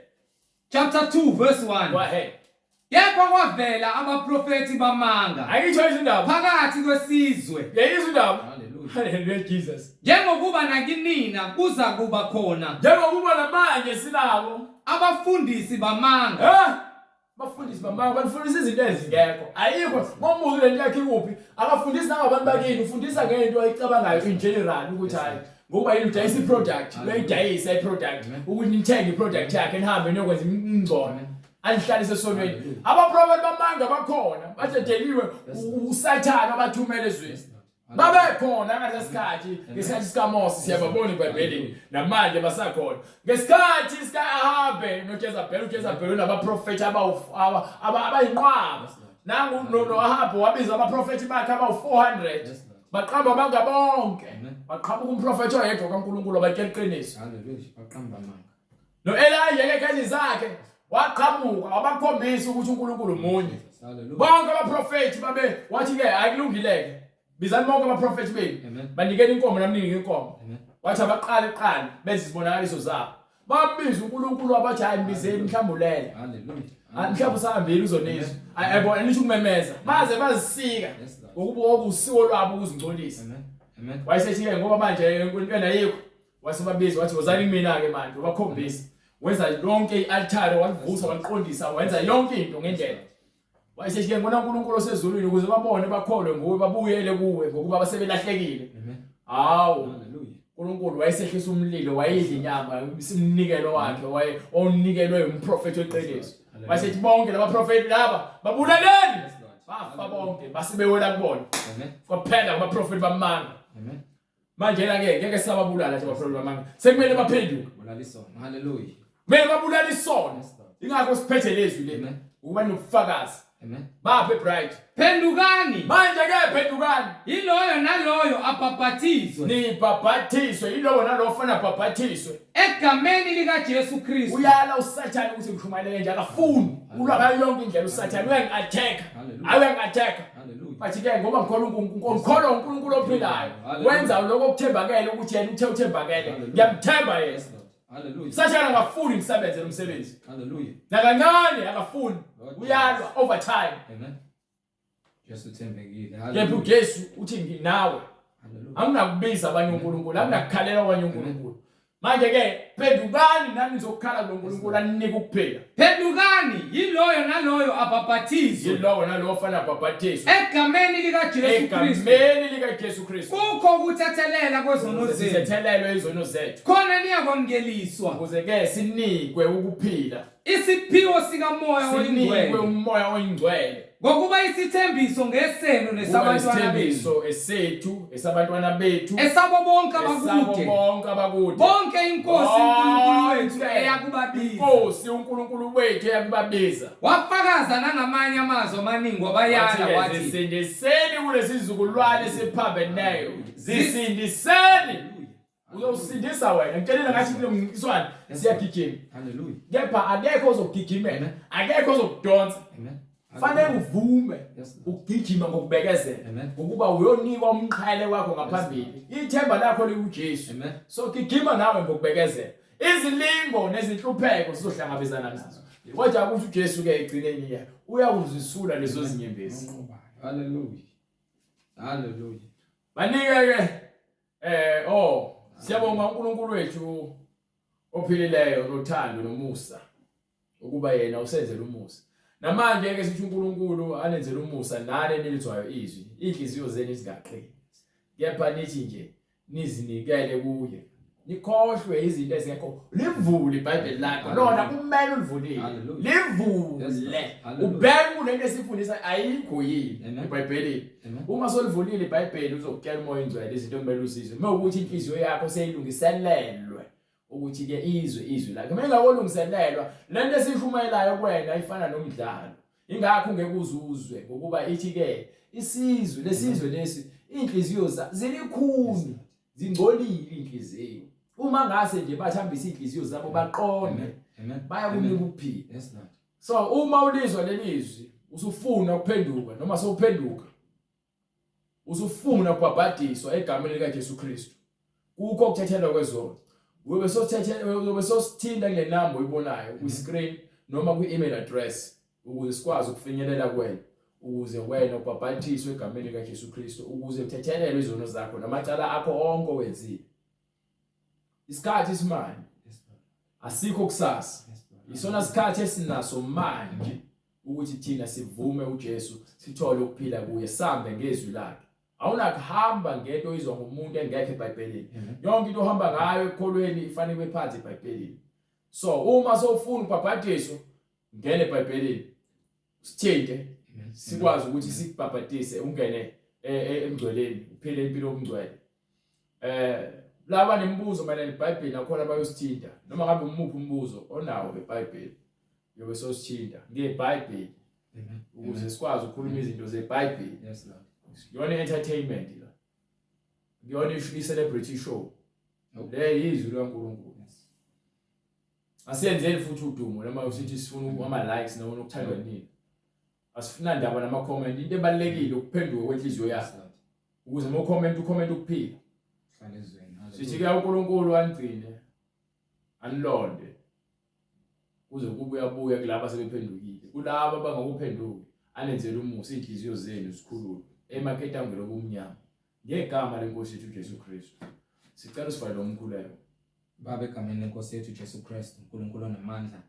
Chapter 2 verse 1. Go ahead. Yepha kwavela abaprofeti bamanga Ayitsho izindaba phakathi kwesizwe. Yeyizwe indaba. Hallelujah. Hallelujah Jesus. Njengokuba nakinina kuza kuba khona Njengokuba namanje sinabo abafundisi bamanga. Bafundisi bamanga bafundisa izinto ezingekho. Ayikho ngomuzi lento yakhe kuphi akafundisi nangabantu bakini ufundisa ngento ayicabangayo in general ukuthi hayi ngoba yini udayisa iproduct uyayidayisa iproduct ukuthi nithenge iproduct yakhe nihambe niyokwenza ingcono anihlalise esonweni. Abaprofeti bamanga bakhona bathedeliwe uSathane abathumele ezweni. Babe khona ngasesikhathi ngesikhathi sikaMose siyababona eBhayibhelini namanje basakhona. Ngesikhathi sikaAhabe uJezebheli nabaprofeti abayinqwaba. Nangu noAhabe wabiza abaprofeti bakhe abawu400. Baqamba banga bonke. Baqhamuka umprofeti oyedwa kaNkulunkulu abatshela iqiniso. Hallelujah. Baqamba manga. noElijah ke zakhe waqhamuka wabakhombisa ukuthi uNkulunkulu munye. Bonke abaprofeti babe wathi ke akulungileke. Bizani bonke abaprofeti benu. Banikele inkomo namningi inkomo. Wathi abaqala eqala bezibonakaliso zabo. Babiza uNkulunkulu wabathi hayi mbizeni mhlambulele. Hallelujah. Mhlawumbe usahambile uzonizwa. Ayibona nithi ukumemeza. Baze bazisika ukuba okusiko lwabo ukuzingcolisa. Amen. Wayesethi ke ngoba manje inkwenkwana yikho wasebabiza wathi wozani mina ke manje ubakhombisa. Wenza lonke ialtare walivusa waliqondisa wenza yonke into ngendlela. Wayesethi ke ngona uNkulunkulu osezulwini ukuze babone bakholwe nguwe babuyele kuwe ngokuba basebelahlekile. Hawu. Hallelujah. uNkulunkulu wayesehlisa umlilo wayidla inyama isimnikelo wakhe onikelwe umprofeti weqiniso. Wayesethi bonke labaprofeti laba babulaleni. Bafa bonke basebewela kubona. Amen. Kuphela abaprofeti bamanga. Amen. Manje la ke ngeke sababulala nje abaprofeti bamanga. Sekumele baphenduke. Bulalisona. Hallelujah. Kumele babulala isono. Ingakho siphethe lezwi lena. Ukuba nobufakazi. Amen. Baphe bright. Phendukani. Manje ke phendukani. Yiloyo naloyo abhaphathizwe. Nibhaphathiswe yilowo nalowo ofana bhaphathiswe. Egameni likaJesu Kristu. Uyala uSathane ukuthi ngishumayele nje akafuni. Ulwa yonke indlela uSathane uyangi-attack. Ayangi-attack. Hallelujah. Bathi ke ngoba ngikholwa uNkulunkulu ophilayo. Wenza lokho okuthembakele ukuthi yena uthe uthembakele. Ngiyamthemba yena. Hallelujah. Sathane akafuni ngisebenze lo msebenzi. Hallelujah. Nakancane akafuni. Uyalwa over time. Amen. Jesu uthembekile. Yebo uJesu uthi nginawe. Hallelujah. Angunakubiza abanye uNkulunkulu, angunakukhalela abanye uNkulunkulu. Manje ke phendukani nani nizokukhala kuNkulunkulu anika ukuphila. Phendukani yiloyo naloyo abhaphathizwe. Yilowo nalowo ofana bhaphathiswe. Egameni likaJesu Kristu. Egameni likaJesu Kristu. Kukho ukuthethelela kwezono zethu. Sithethelelwe izono zethu. Khona niyakwamukeliswa. Ukuze ke sinikwe ukuphila. Isiphiwo sikamoya Sinikwe oyingcwele. umoya oyingcwele. Ngokuba isithembiso ngeseno nesabantwana bethu. Esethu esabantwana bethu Esabo bonke abakude. bonke abakude. Bonke inkosi uNkulunkulu wethu Bonke. eyakubabiza. Inkosi uNkulunkulu wethu eyakubabiza. Wafakaza nangamanye amazwi amaningi wabayala wathi zisindiseni kulesi sizukulwane esiphambeneyo. Zisindiseni. uzosindisa wena ngitshelela ngathi kule mncintiswano siyagijima Hallelujah. kepha akekho ozogijimela akekho ozokudonsa Amen. fanele uvume Yes, Lord. ukugijima ngokubekezela Amen. ngokuba uyonikwa umqhele wakho ngaphambili ithemba lakho likuJesu Amen. so gijima nawe ngokubekezela izilingo nezinhlupheko sizohlangabezana nazo kodwa ukuthi uJesu ke egcineni yakhe uyakuzisula lezo zinyembezi. Hallelujah. Hallelujah. Banike ke siyabonga uNkulunkulu wethu ophilileyo nothando nomusa ukuba yena usenzele umusa. Namanje ke sithi uNkulunkulu anenzele umusa nani nilizwayo izwi inhliziyo zenu zingaqini. Kepha nithi nje nizinikele kuye. Nikhohlwe izinto ezingekho livule iBhayibheli lakho lona kumele ulivulile livule ubheke kulento esifundisa ayikho yini iBhayibheli uma solivulile iBhayibheli uzokutshela umoya ingcwele izinto kumele uzizwe mawukuthi inhliziyo yakho seyilungiselelwe ukuthi ke izwi lakhe mengakolungiselelwa lento esishumayelayo kuwena ifana nomdlalo ingakho ungeke uzuzwe ngokuba ithi ke isizwe lesizwe lesi inhliziyo zilikhulu zingcolile inhliziyo uma ngase nje bathambisa inhliziyo zabo baqonde bayakunika ukuphila. So uma ulizwa lelizwi usufuna ukuphenduka noma sowuphenduka usufuna ukubhabhadiswa egameni likaJesu Kristu kukho ukuthethelwa kwezono ube sosithinta kule number oyibonayo ku-screen noma kwi-email address ukuze sikwazi ukufinyelela kwena ukuze wena ubhabhadiswe egameni likaJesu Kristu ukuze uthethelelwe izono zakho namacala akho onke wenzile. Isikhathi isimanje asikho kusasa isona sikhathi esinaso manje ukuthi thina sivume uJesu sithole ukuphila kuye sambe ngezwi lakhe awunakuhamba ngento izwa ngumuntu engekho eBhayibhelini yonke into ohamba ngayo ekholweni ifanele phansi eBhayibhelini. So uma sowufuna ukubhabhadiswa ngene eBhayibhelini sithinte sikwazi ukuthi sikubhabhadise ungene emgcweleni uphile impilo yomngcwele. Laba nemibuzo mayelana neBhayibheli akhona bayosithinta noma ngabe umuphi umbuzo onawo ngeBhayibheli yobe sosithinta ngeBhayibheli ukuze sikwazi ukukhuluma izinto zeBhayibheli. Yes, Lord. Yona entertainment la yona i-celebrity show le yizwi likaNkulunkulu asiyenzeli futhi udumo noma usithi sifuna ama-likes noma ukuthandwa nini asifuna ndaba nama-comment into ebalulekile ukuphenduka kwenhliziyo yakho ukuze uma ucomment ukuphila sithi ke uNkulunkulu angcine anilonde kuze kube uyabuya kulabo sebephendukile kulabo abangakuphenduki anenzele umusa inhliziyo zenu zikhulule emaketangelo obumnyama ngegama lenkosi yethu uJesu Kristu sicela sifale umkhuleko. Baba egameni lenkosi yethu uJesu Kristu uNkulunkulu onamandla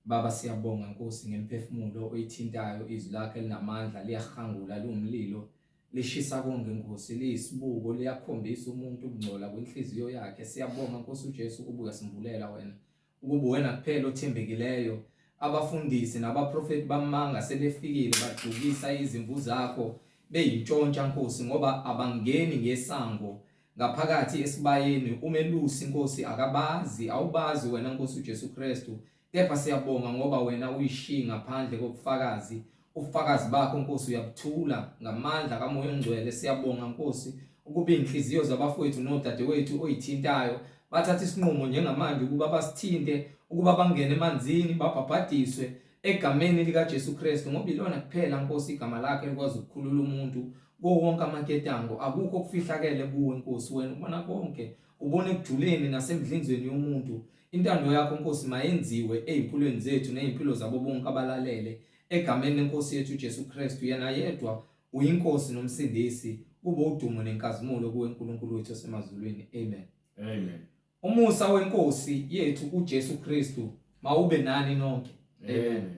Baba siyabonga Nkosi ngemphefumulo oyithintayo izwi lakhe linamandla liyahangula lumlilo lishisa konke Nkosi liyisibuko liyakhombisa umuntu ukungcola kwenhliziyo yakhe. Siyabonga Nkosi uJesu ukubuya simvulela wena ukuba wena kuphela othembekileyo abafundisi nabaprofeti bamanga sebefikile bagcukisa izimvu zakho beyintshontsha Nkosi ngoba abangeni ngesango ngaphakathi esibayeni umelusi Nkosi akabazi awubazi wena Nkosi uJesu Kristu kepha siyabonga ngoba wena uyishiya ngaphandle kokufakazi ufakazi bakho Nkosi uyabuthula ngamandla kaMoya oNgcwele. Siyabonga Nkosi ukuba inhliziyo zabafowethu nodadewethu oyithintayo bathatha isinqumo njengamanje ukuba basithinte ukuba bangene emanzini babhabhadiswe egameni likaJesu Kristu ngoba ilona kuphela Nkosi igama lakhe likwazi ukukhulula umuntu kuwo wonke amaketango. Akukho kufihlakele kuwe Nkosi wena ubona konke ubone ekujuleni nasemdlinzweni yomuntu. Intando yakho Nkosi mayenziwe ezimpilweni zethu nezimpilo zabo bonke abalalele egameni lenkosi yethu uJesu Kristu yena yedwa uyinkosi nomsindisi kube udumo nenkazimulo kuwe uNkulunkulu wethu osemazulwini. Amen. Amen. Umusa wenkosi yethu uJesu Kristu mawube nani nonke. Amen.